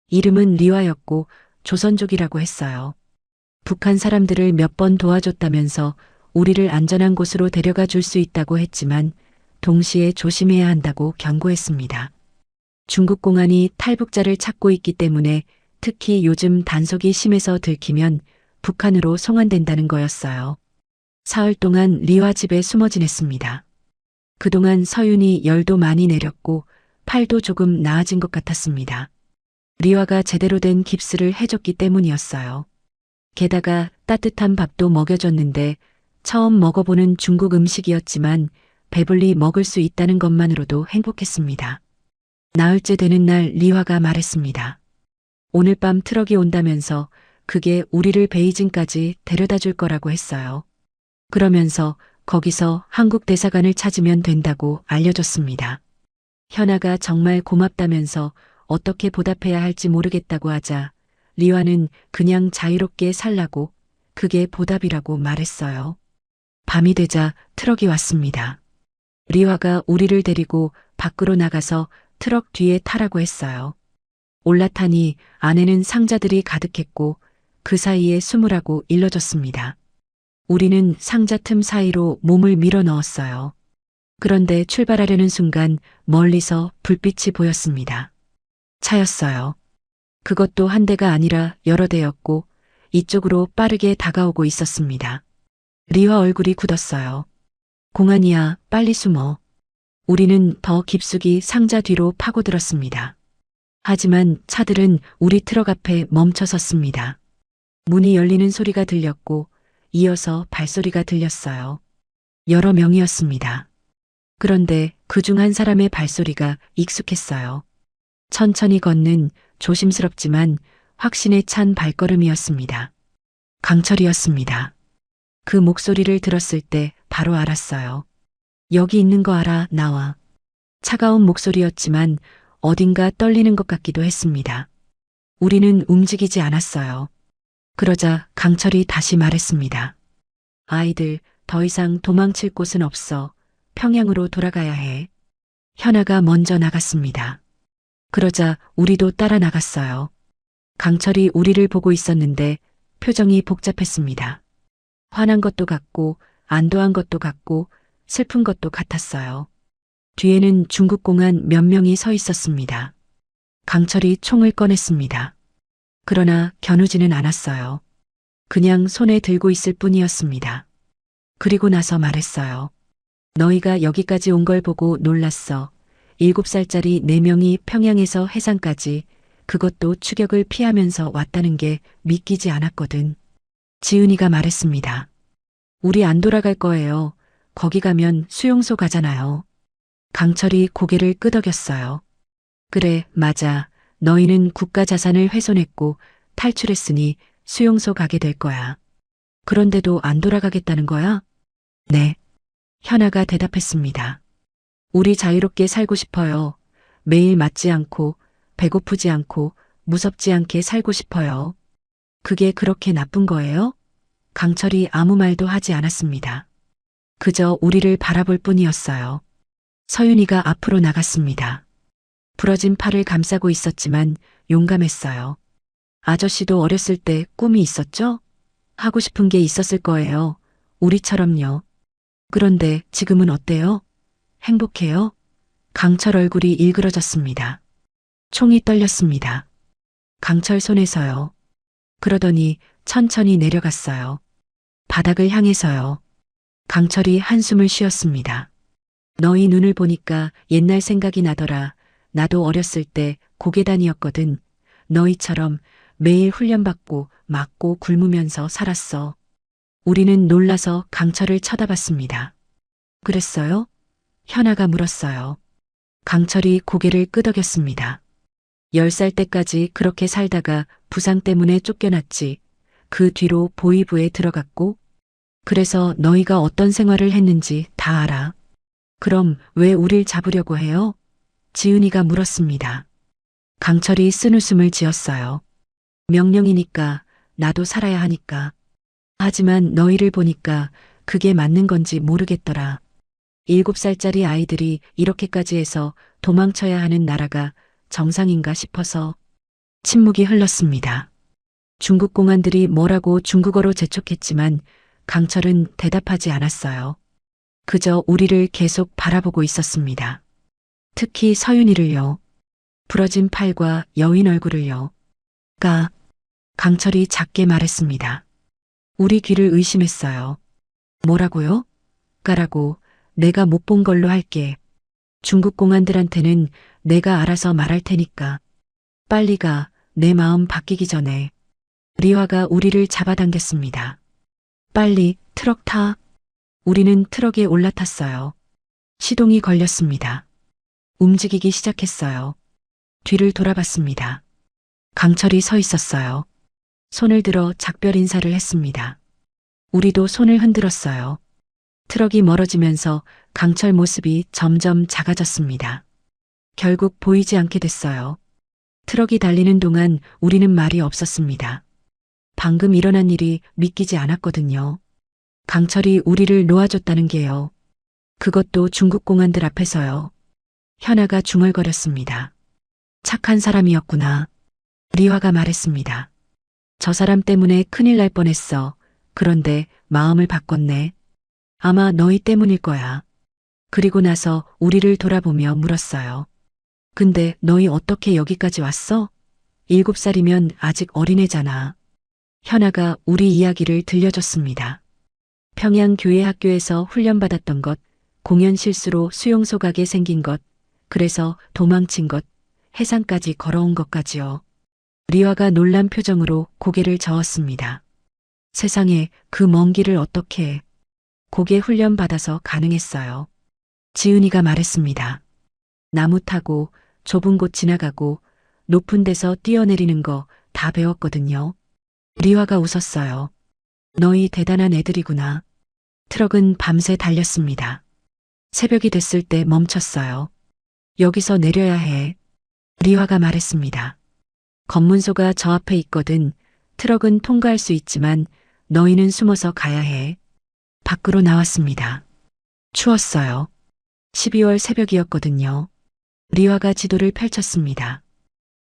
이름은 리와였고 조선족이라고 했어요. 북한 사람들을 몇 번 도와줬다면서 우리를 안전한 곳으로 데려가 줄 수 있다고 했지만 동시에 조심해야 한다고 경고했습니다. 중국 공안이 탈북자를 찾고 있기 때문에 특히 요즘 단속이 심해서 들키면 북한으로 송환된다는 거였어요. 사흘 동안 리와 집에 숨어 지냈습니다. 그동안 서윤이 열도 많이 내렸고 팔도 조금 나아진 것 같았습니다. 리와가 제대로 된 깁스를 해줬기 때문이었어요. 게다가 따뜻한 밥도 먹여줬는데 처음 먹어보는 중국 음식이었지만 배불리 먹을 수 있다는 것만으로도 행복했습니다. 나흘째 되는 날 리화가 말했습니다. 오늘 밤 트럭이 온다면서 그게 우리를 베이징까지 데려다 줄 거라고 했어요. 그러면서 거기서 한국 대사관을 찾으면 된다고 알려줬습니다. 현아가 정말 고맙다면서 어떻게 보답해야 할지 모르겠다고 하자 리화는 그냥 자유롭게 살라고 그게 보답이라고 말했어요. 밤이 되자 트럭이 왔습니다. 리화가 우리를 데리고 밖으로 나가서 트럭 뒤에 타라고 했어요. 올라타니 안에는 상자들이 가득했고 그 사이에 숨으라고 일러줬습니다. 우리는 상자 틈 사이로 몸을 밀어 넣었어요. 그런데 출발하려는 순간 멀리서 불빛이 보였습니다. 차였어요. 그것도 한 대가 아니라 여러 대였고 이쪽으로 빠르게 다가오고 있었습니다. 리화 얼굴이 굳었어요. 공안이야, 빨리 숨어. 우리는 더 깊숙이 상자 뒤로 파고들었습니다. 하지만 차들은 우리 트럭 앞에 멈춰 섰습니다. 문이 열리는 소리가 들렸고 이어서 발소리가 들렸어요. 여러 명이었습니다. 그런데 그중 한 사람의 발소리가 익숙했어요. 천천히 걷는 조심스럽지만 확신에 찬 발걸음이었습니다. 강철이었습니다. 그 목소리를 들었을 때 바로 알았어요. 여기 있는 거 알아, 나와. 차가운 목소리였지만 어딘가 떨리는 것 같기도 했습니다. 우리는 움직이지 않았어요. 그러자 강철이 다시 말했습니다. 아이들, 더 이상 도망칠 곳은 없어. 평양으로 돌아가야 해. 현아가 먼저 나갔습니다. 그러자 우리도 따라 나갔어요. 강철이 우리를 보고 있었는데 표정이 복잡했습니다. 화난 것도 같고 안도한 것도 같고 슬픈 것도 같았어요. 뒤에는 중국 공안 몇 명이 서 있었습니다. 강철이 총을 꺼냈습니다. 그러나 겨누지는 않았어요. 그냥 손에 들고 있을 뿐이었습니다. 그리고 나서 말했어요. 너희가 여기까지 온 걸 보고 놀랐어. 7살짜리 4명이 평양에서 해상까지, 그것도 추격을 피하면서 왔다는 게 믿기지 않았거든. 지은이가 말했습니다. 우리 안 돌아갈 거예요. 거기 가면 수용소 가잖아요. 강철이 고개를 끄덕였어요. 그래, 맞아. 너희는 국가 자산을 훼손했고 탈출했으니 수용소 가게 될 거야. 그런데도 안 돌아가겠다는 거야? 네. 현아가 대답했습니다. 우리 자유롭게 살고 싶어요. 매일 맞지 않고 배고프지 않고 무섭지 않게 살고 싶어요. 그게 그렇게 나쁜 거예요? 강철이 아무 말도 하지 않았습니다. 그저 우리를 바라볼 뿐이었어요. 서윤이가 앞으로 나갔습니다. 부러진 팔을 감싸고 있었지만 용감했어요. 아저씨도 어렸을 때 꿈이 있었죠? 하고 싶은 게 있었을 거예요. 우리처럼요. 그런데 지금은 어때요? 행복해요? 강철 얼굴이 일그러졌습니다. 총이 떨렸습니다. 강철 손에서요. 그러더니 천천히 내려갔어요. 바닥을 향해서요. 강철이 한숨을 쉬었습니다. 너희 눈을 보니까 옛날 생각이 나더라. 나도 어렸을 때 고계단이었거든. 너희처럼 매일 훈련받고 맞고 굶으면서 살았어. 우리는 놀라서 강철을 쳐다봤습니다. 그랬어요? 현아가 물었어요. 강철이 고개를 끄덕였습니다. 10살 때까지 그렇게 살다가 부상 때문에 쫓겨났지. 그 뒤로 보위부에 들어갔고, 그래서 너희가 어떤 생활을 했는지 다 알아. 그럼 왜 우릴 잡으려고 해요? 지은이가 물었습니다. 강철이 쓴웃음을 지었어요. 명령이니까, 나도 살아야 하니까. 하지만 너희를 보니까 그게 맞는 건지 모르겠더라. 7살짜리 아이들이 이렇게까지 해서 도망쳐야 하는 나라가 정상인가 싶어서. 침묵이 흘렀습니다. 중국 공안들이 뭐라고 중국어로 재촉했지만 강철은 대답하지 않았어요. 그저 우리를 계속 바라보고 있었습니다. 특히 서윤이를요. 부러진 팔과 여인 얼굴을요. 강철이 작게 말했습니다. 우리 귀를 의심했어요. 뭐라고요? 가라고. 내가 못 본 걸로 할게. 중국 공안들한테는 내가 알아서 말할 테니까. 빨리 가. 내 마음 바뀌기 전에. 리화가 우리를 잡아당겼습니다. 빨리 트럭 타. 우리는 트럭에 올라탔어요. 시동이 걸렸습니다. 움직이기 시작했어요. 뒤를 돌아봤습니다. 강철이 서 있었어요. 손을 들어 작별 인사를 했습니다. 우리도 손을 흔들었어요. 트럭이 멀어지면서 강철 모습이 점점 작아졌습니다. 결국 보이지 않게 됐어요. 트럭이 달리는 동안 우리는 말이 없었습니다. 방금 일어난 일이 믿기지 않았거든요. 강철이 우리를 놓아줬다는 게요. 그것도 중국 공안들 앞에서요. 현아가 중얼거렸습니다. 착한 사람이었구나. 리화가 말했습니다. 저 사람 때문에 큰일 날 뻔했어. 그런데 마음을 바꿨네. 아마 너희 때문일 거야. 그리고 나서 우리를 돌아보며 물었어요. 근데 너희 어떻게 여기까지 왔어? 7살이면 아직 어린애잖아. 현아가 우리 이야기를 들려줬습니다. 평양 교회 학교에서 훈련받았던 것, 공연 실수로 수용소 가게 생긴 것, 그래서 도망친 것, 해상까지 걸어온 것까지요. 리화가 놀란 표정으로 고개를 저었습니다. 세상에 그 먼 길을 어떻게 고개 훈련 받아서 가능했어요. 지은이가 말했습니다. 나무 타고 좁은 곳 지나가고 높은 데서 뛰어내리는 거 다 배웠거든요. 리화가 웃었어요. 너희 대단한 애들이구나. 트럭은 밤새 달렸습니다. 새벽이 됐을 때 멈췄어요. 여기서 내려야 해. 리화가 말했습니다. 검문소가 저 앞에 있거든. 트럭은 통과할 수 있지만 너희는 숨어서 가야 해. 밖으로 나왔습니다. 추웠어요. 12월 새벽이었거든요. 리화가 지도를 펼쳤습니다.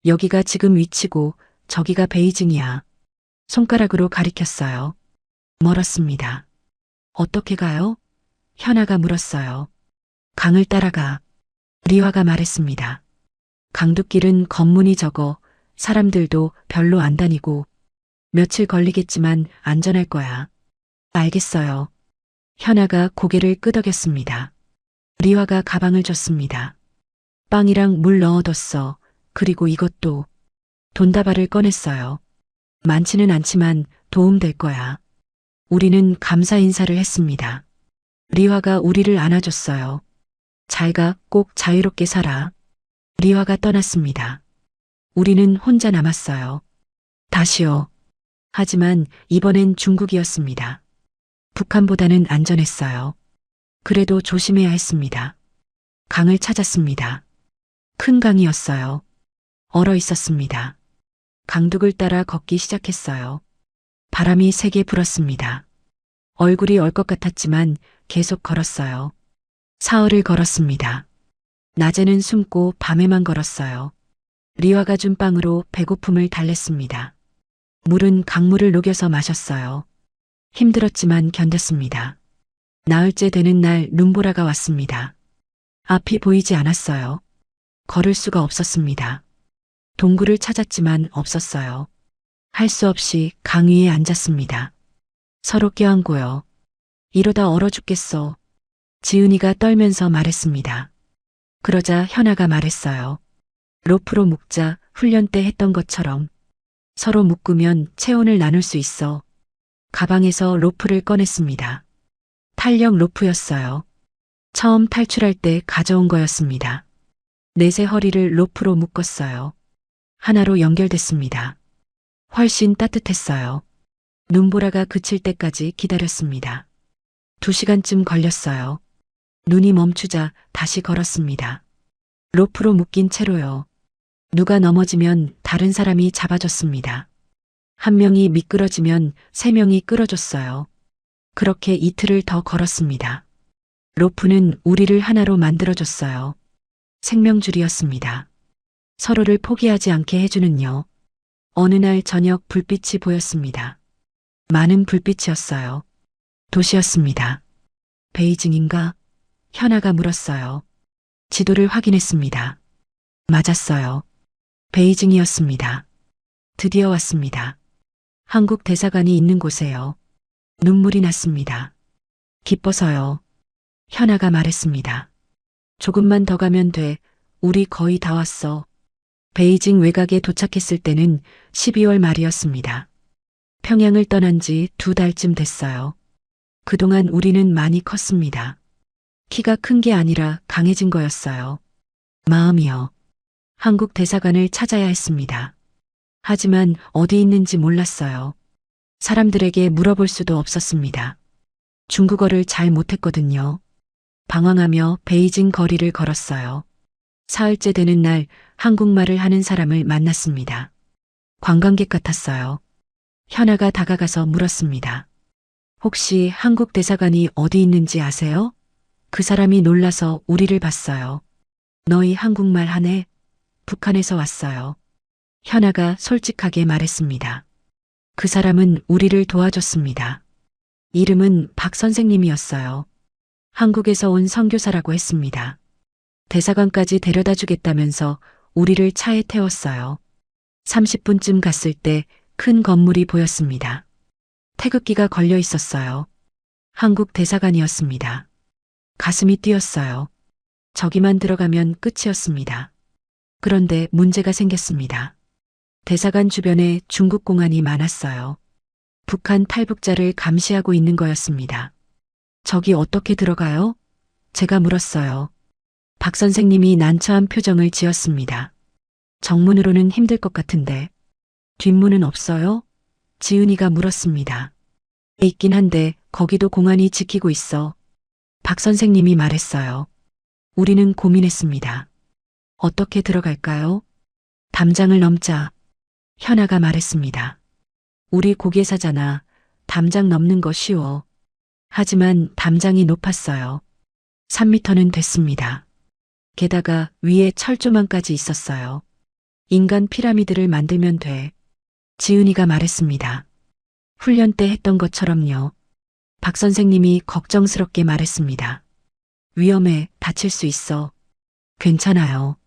여기가 지금 위치고 저기가 베이징이야. 손가락으로 가리켰어요. 멀었습니다. 어떻게 가요? 현아가 물었어요. 강을 따라가. 리화가 말했습니다. 강둑길은 검문이 적어 사람들도 별로 안 다니고 며칠 걸리겠지만 안전할 거야. 알겠어요. 현아가 고개를 끄덕였습니다. 리화가 가방을 줬습니다. 빵이랑 물 넣어뒀어. 그리고 이것도. 돈다발을 꺼냈어요. 많지는 않지만 도움 될 거야. 우리는 감사 인사를 했습니다. 리화가 우리를 안아줬어요. 잘 가, 꼭 자유롭게 살아. 리화가 떠났습니다. 우리는 혼자 남았어요. 다시요. 하지만 이번엔 중국이었습니다. 북한보다는 안전했어요. 그래도 조심해야 했습니다. 강을 찾았습니다. 큰 강이었어요. 얼어 있었습니다. 강둑을 따라 걷기 시작했어요. 바람이 세게 불었습니다. 얼굴이 얼 것 같았지만 계속 걸었어요. 사흘을 걸었습니다. 낮에는 숨고 밤에만 걸었어요. 리화가 준 빵으로 배고픔을 달랬습니다. 물은 강물을 녹여서 마셨어요. 힘들었지만 견뎠습니다. 나흘째 되는 날 눈보라가 왔습니다. 앞이 보이지 않았어요. 걸을 수가 없었습니다. 동굴을 찾았지만 없었어요. 할 수 없이 강 위에 앉았습니다. 서로 껴안고요. 이러다 얼어 죽겠어. 지은이가 떨면서 말했습니다. 그러자 현아가 말했어요. 로프로 묶자. 훈련 때 했던 것처럼. 서로 묶으면 체온을 나눌 수 있어. 가방에서 로프를 꺼냈습니다. 탄력 로프였어요. 처음 탈출할 때 가져온 거였습니다. 넷의 허리를 로프로 묶었어요. 하나로 연결됐습니다. 훨씬 따뜻했어요. 눈보라가 그칠 때까지 기다렸습니다. 2시간쯤 걸렸어요. 눈이 멈추자 다시 걸었습니다. 로프로 묶인 채로요. 누가 넘어지면 다른 사람이 잡아줬습니다. 한 명이 미끄러지면 3명이 끌어줬어요. 그렇게 이틀을 더 걸었습니다. 로프는 우리를 하나로 만들어줬어요. 생명줄이었습니다. 서로를 포기하지 않게 해주는요. 어느 날 저녁 불빛이 보였습니다. 많은 불빛이었어요. 도시였습니다. 베이징인가? 현아가 물었어요. 지도를 확인했습니다. 맞았어요. 베이징이었습니다. 드디어 왔습니다. 한국 대사관이 있는 곳에요. 눈물이 났습니다. 기뻐서요. 현아가 말했습니다. 조금만 더 가면 돼. 우리 거의 다 왔어. 베이징 외곽에 도착했을 때는 12월 말이었습니다. 평양을 떠난 지 2달쯤 됐어요. 그동안 우리는 많이 컸습니다. 키가 큰 게 아니라 강해진 거였어요. 마음이요. 한국 대사관을 찾아야 했습니다. 하지만 어디 있는지 몰랐어요. 사람들에게 물어볼 수도 없었습니다. 중국어를 잘 못했거든요. 방황하며 베이징 거리를 걸었어요. 사흘째 되는 날 한국말을 하는 사람을 만났습니다. 관광객 같았어요. 현아가 다가가서 물었습니다. 혹시 한국 대사관이 어디 있는지 아세요? 그 사람이 놀라서 우리를 봤어요. 너희 한국말 하네? 북한에서 왔어요. 현아가 솔직하게 말했습니다. 그 사람은 우리를 도와줬습니다. 이름은 박 선생님이었어요. 한국에서 온 선교사라고 했습니다. 대사관까지 데려다 주겠다면서 우리를 차에 태웠어요. 30분쯤 갔을 때 큰 건물이 보였습니다. 태극기가 걸려 있었어요. 한국 대사관이었습니다. 가슴이 뛰었어요. 저기만 들어가면 끝이었습니다. 그런데 문제가 생겼습니다. 대사관 주변에 중국 공안이 많았어요. 북한 탈북자를 감시하고 있는 거였습니다. 저기 어떻게 들어가요? 제가 물었어요. 박 선생님이 난처한 표정을 지었습니다. 정문으로는 힘들 것 같은데 뒷문은 없어요? 지은이가 물었습니다. 있긴 한데 거기도 공안이 지키고 있어. 박 선생님이 말했어요. 우리는 고민했습니다. 어떻게 들어갈까요? 담장을 넘자. 현아가 말했습니다. 우리 고개사잖아. 담장 넘는 거 쉬워. 하지만 담장이 높았어요. 3미터는 됐습니다. 게다가 위에 철조망까지 있었어요. 인간 피라미드를 만들면 돼. 지은이가 말했습니다. 훈련 때 했던 것처럼요. 박 선생님이 걱정스럽게 말했습니다. 위험해, 다칠 수 있어. 괜찮아요.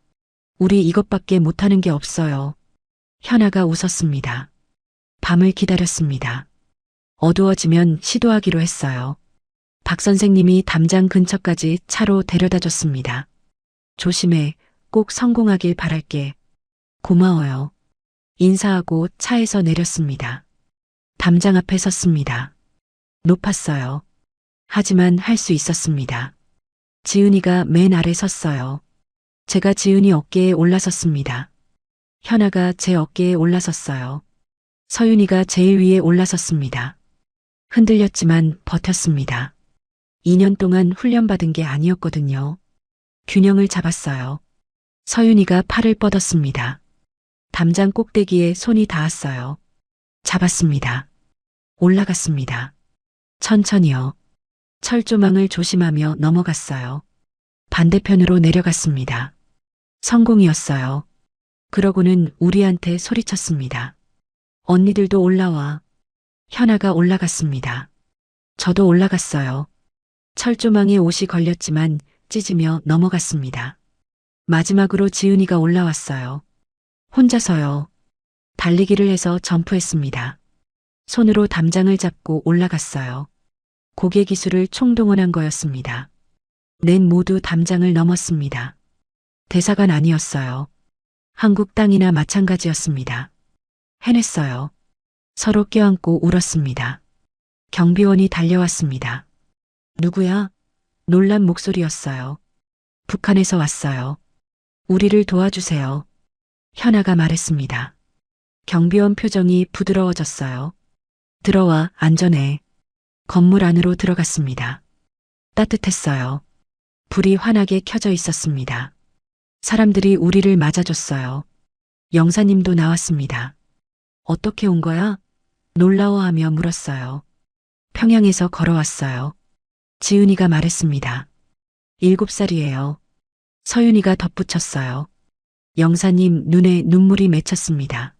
우리 이것밖에 못하는 게 없어요. 현아가 웃었습니다. 밤을 기다렸습니다. 어두워지면 시도하기로 했어요. 박 선생님이 담장 근처까지 차로 데려다 줬습니다. 조심해, 꼭 성공하길 바랄게. 고마워요. 인사하고 차에서 내렸습니다. 담장 앞에 섰습니다. 높았어요. 하지만 할 수 있었습니다. 지은이가 맨 아래 섰어요. 제가 지은이 어깨에 올라섰습니다. 현아가 제 어깨에 올라섰어요. 서윤이가 제일 위에 올라섰습니다. 흔들렸지만 버텼습니다. 2년 동안 훈련받은 게 아니었거든요. 균형을 잡았어요. 서윤이가 팔을 뻗었습니다. 담장 꼭대기에 손이 닿았어요. 잡았습니다. 올라갔습니다. 천천히요. 철조망을 조심하며 넘어갔어요. 반대편으로 내려갔습니다. 성공이었어요. 그러고는 우리한테 소리쳤습니다. 언니들도 올라와. 현아가 올라갔습니다. 저도 올라갔어요. 철조망에 옷이 걸렸지만 찢으며 넘어갔습니다. 마지막으로 지은이가 올라왔어요. 혼자서요. 달리기를 해서 점프했습니다. 손으로 담장을 잡고 올라갔어요. 고개 기술을 총동원한 거였습니다. 넷 모두 담장을 넘었습니다. 대사관 아니었어요. 한국 땅이나 마찬가지였습니다. 해냈어요. 서로 껴안고 울었습니다. 경비원이 달려왔습니다. 누구야? 놀란 목소리였어요. 북한에서 왔어요. 우리를 도와주세요. 현아가 말했습니다. 경비원 표정이 부드러워졌어요. 들어와, 안전해. 건물 안으로 들어갔습니다. 따뜻했어요. 불이 환하게 켜져 있었습니다. 사람들이 우리를 맞아줬어요. 영사님도 나왔습니다. 어떻게 온 거야? 놀라워하며 물었어요. 평양에서 걸어왔어요. 지은이가 말했습니다. 7살이에요. 서윤이가 덧붙였어요. 영사님 눈에 눈물이 맺혔습니다.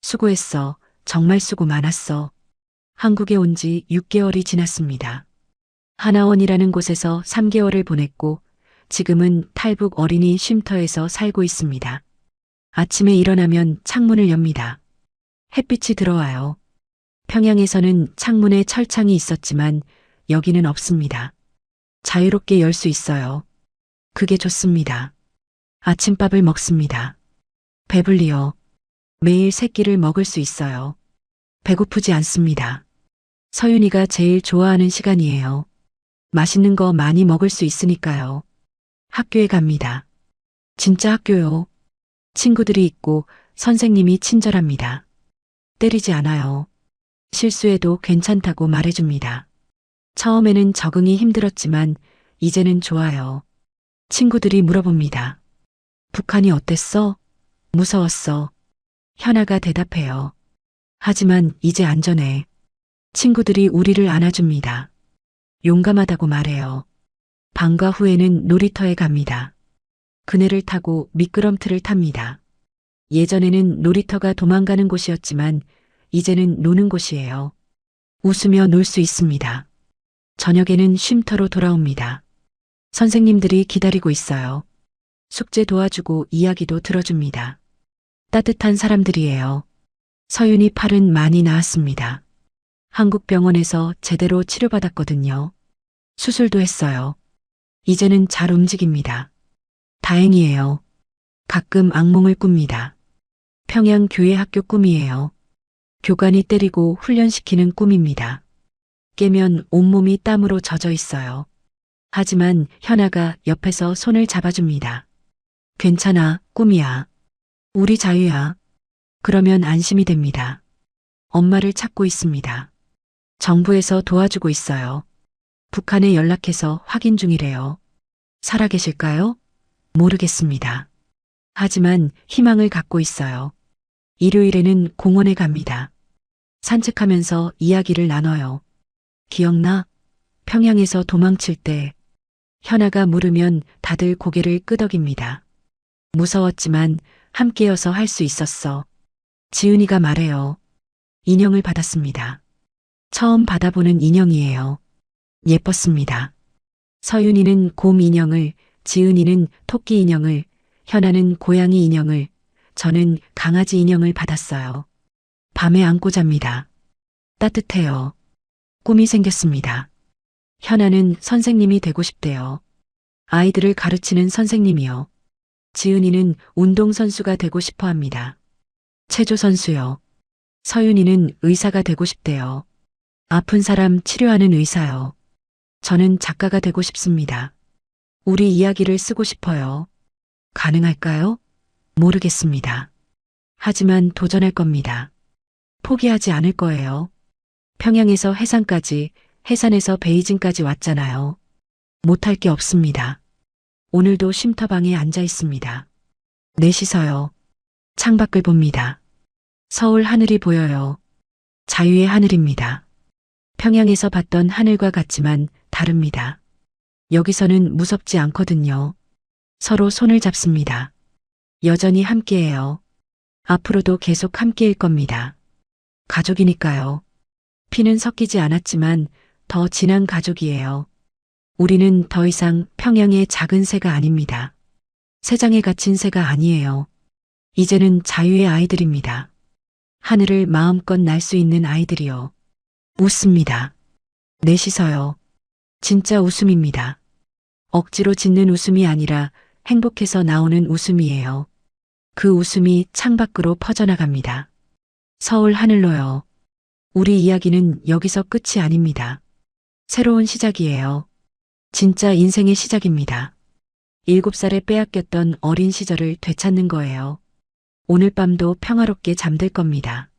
수고했어. 정말 수고 많았어. 한국에 온 지 6개월이 지났습니다. 하나원이라는 곳에서 3개월을 보냈고 지금은 탈북 어린이 쉼터에서 살고 있습니다. 아침에 일어나면 창문을 엽니다. 햇빛이 들어와요. 평양에서는 창문에 철창이 있었지만 여기는 없습니다. 자유롭게 열 수 있어요. 그게 좋습니다. 아침밥을 먹습니다. 배불리요. 매일 세 끼를 먹을 수 있어요. 배고프지 않습니다. 서윤이가 제일 좋아하는 시간이에요. 맛있는 거 많이 먹을 수 있으니까요. 학교에 갑니다. 진짜 학교요. 친구들이 있고 선생님이 친절합니다. 때리지 않아요. 실수해도 괜찮다고 말해줍니다. 처음에는 적응이 힘들었지만 이제는 좋아요. 친구들이 물어봅니다. 북한이 어땠어? 무서웠어. 현아가 대답해요. 하지만 이제 안전해. 친구들이 우리를 안아줍니다. 용감하다고 말해요. 방과 후에는 놀이터에 갑니다. 그네를 타고 미끄럼틀을 탑니다. 예전에는 놀이터가 도망가는 곳이었지만 이제는 노는 곳이에요. 웃으며 놀 수 있습니다. 저녁에는 쉼터로 돌아옵니다. 선생님들이 기다리고 있어요. 숙제 도와주고 이야기도 들어줍니다. 따뜻한 사람들이에요. 서윤이 팔은 많이 나았습니다. 한국 병원에서 제대로 치료받았거든요. 수술도 했어요. 이제는 잘 움직입니다. 다행이에요. 가끔 악몽을 꿉니다. 평양 교회 학교 꿈이에요. 교관이 때리고 훈련시키는 꿈입니다. 깨면 온몸이 땀으로 젖어 있어요. 하지만 현아가 옆에서 손을 잡아줍니다. 괜찮아, 꿈이야. 우리 자유야. 그러면 안심이 됩니다. 엄마를 찾고 있습니다. 정부에서 도와주고 있어요. 북한에 연락해서 확인 중이래요. 살아계실까요? 모르겠습니다. 하지만 희망을 갖고 있어요. 일요일에는 공원에 갑니다. 산책하면서 이야기를 나눠요. 기억나? 평양에서 도망칠 때 현아가 물으면 다들 고개를 끄덕입니다. 무서웠지만 함께여서 할 수 있었어. 지은이가 말해요. 인형을 받았습니다. 처음 받아보는 인형이에요. 예뻤습니다. 서윤이는 곰 인형을, 지은이는 토끼 인형을, 현아는 고양이 인형을, 저는 강아지 인형을 받았어요. 밤에 안고 잡니다. 따뜻해요. 꿈이 생겼습니다. 현아는 선생님이 되고 싶대요. 아이들을 가르치는 선생님이요. 지은이는 운동선수가 되고 싶어 합니다. 체조선수요. 서윤이는 의사가 되고 싶대요. 아픈 사람 치료하는 의사요. 저는 작가가 되고 싶습니다. 우리 이야기를 쓰고 싶어요. 가능할까요? 모르겠습니다. 하지만 도전할 겁니다. 포기하지 않을 거예요. 평양에서 해산까지, 해산에서 베이징까지 왔잖아요. 못할 게 없습니다. 오늘도 쉼터방에 앉아 있습니다. 넷이서요. 창밖을 봅니다. 서울 하늘이 보여요. 자유의 하늘입니다. 평양에서 봤던 하늘과 같지만 다릅니다. 여기서는 무섭지 않거든요. 서로 손을 잡습니다. 여전히 함께해요. 앞으로도 계속 함께일 겁니다. 가족이니까요. 피는 섞이지 않았지만 더 진한 가족이에요. 우리는 더 이상 평양의 작은 새가 아닙니다. 새장에 갇힌 새가 아니에요. 이제는 자유의 아이들입니다. 하늘을 마음껏 날 수 있는 아이들이요. 웃습니다. 넷이서요. 진짜 웃음입니다. 억지로 짓는 웃음이 아니라 행복해서 나오는 웃음이에요. 그 웃음이 창밖으로 퍼져나갑니다. 서울 하늘로요. 우리 이야기는 여기서 끝이 아닙니다. 새로운 시작이에요. 진짜 인생의 시작입니다. 7살에 빼앗겼던 어린 시절을 되찾는 거예요. 오늘 밤도 평화롭게 잠들 겁니다.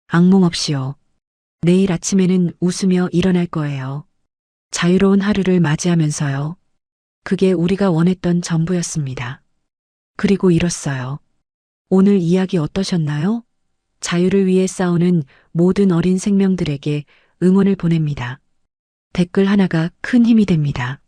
악몽 없이요. 내일 아침에는 웃으며 일어날 거예요. 자유로운 하루를 맞이하면서요. 그게 우리가 원했던 전부였습니다. 그리고 이뤘어요. 오늘 이야기 어떠셨나요? 자유를 위해 싸우는 모든 어린 생명들에게 응원을 보냅니다. 댓글 하나가 큰 힘이 됩니다.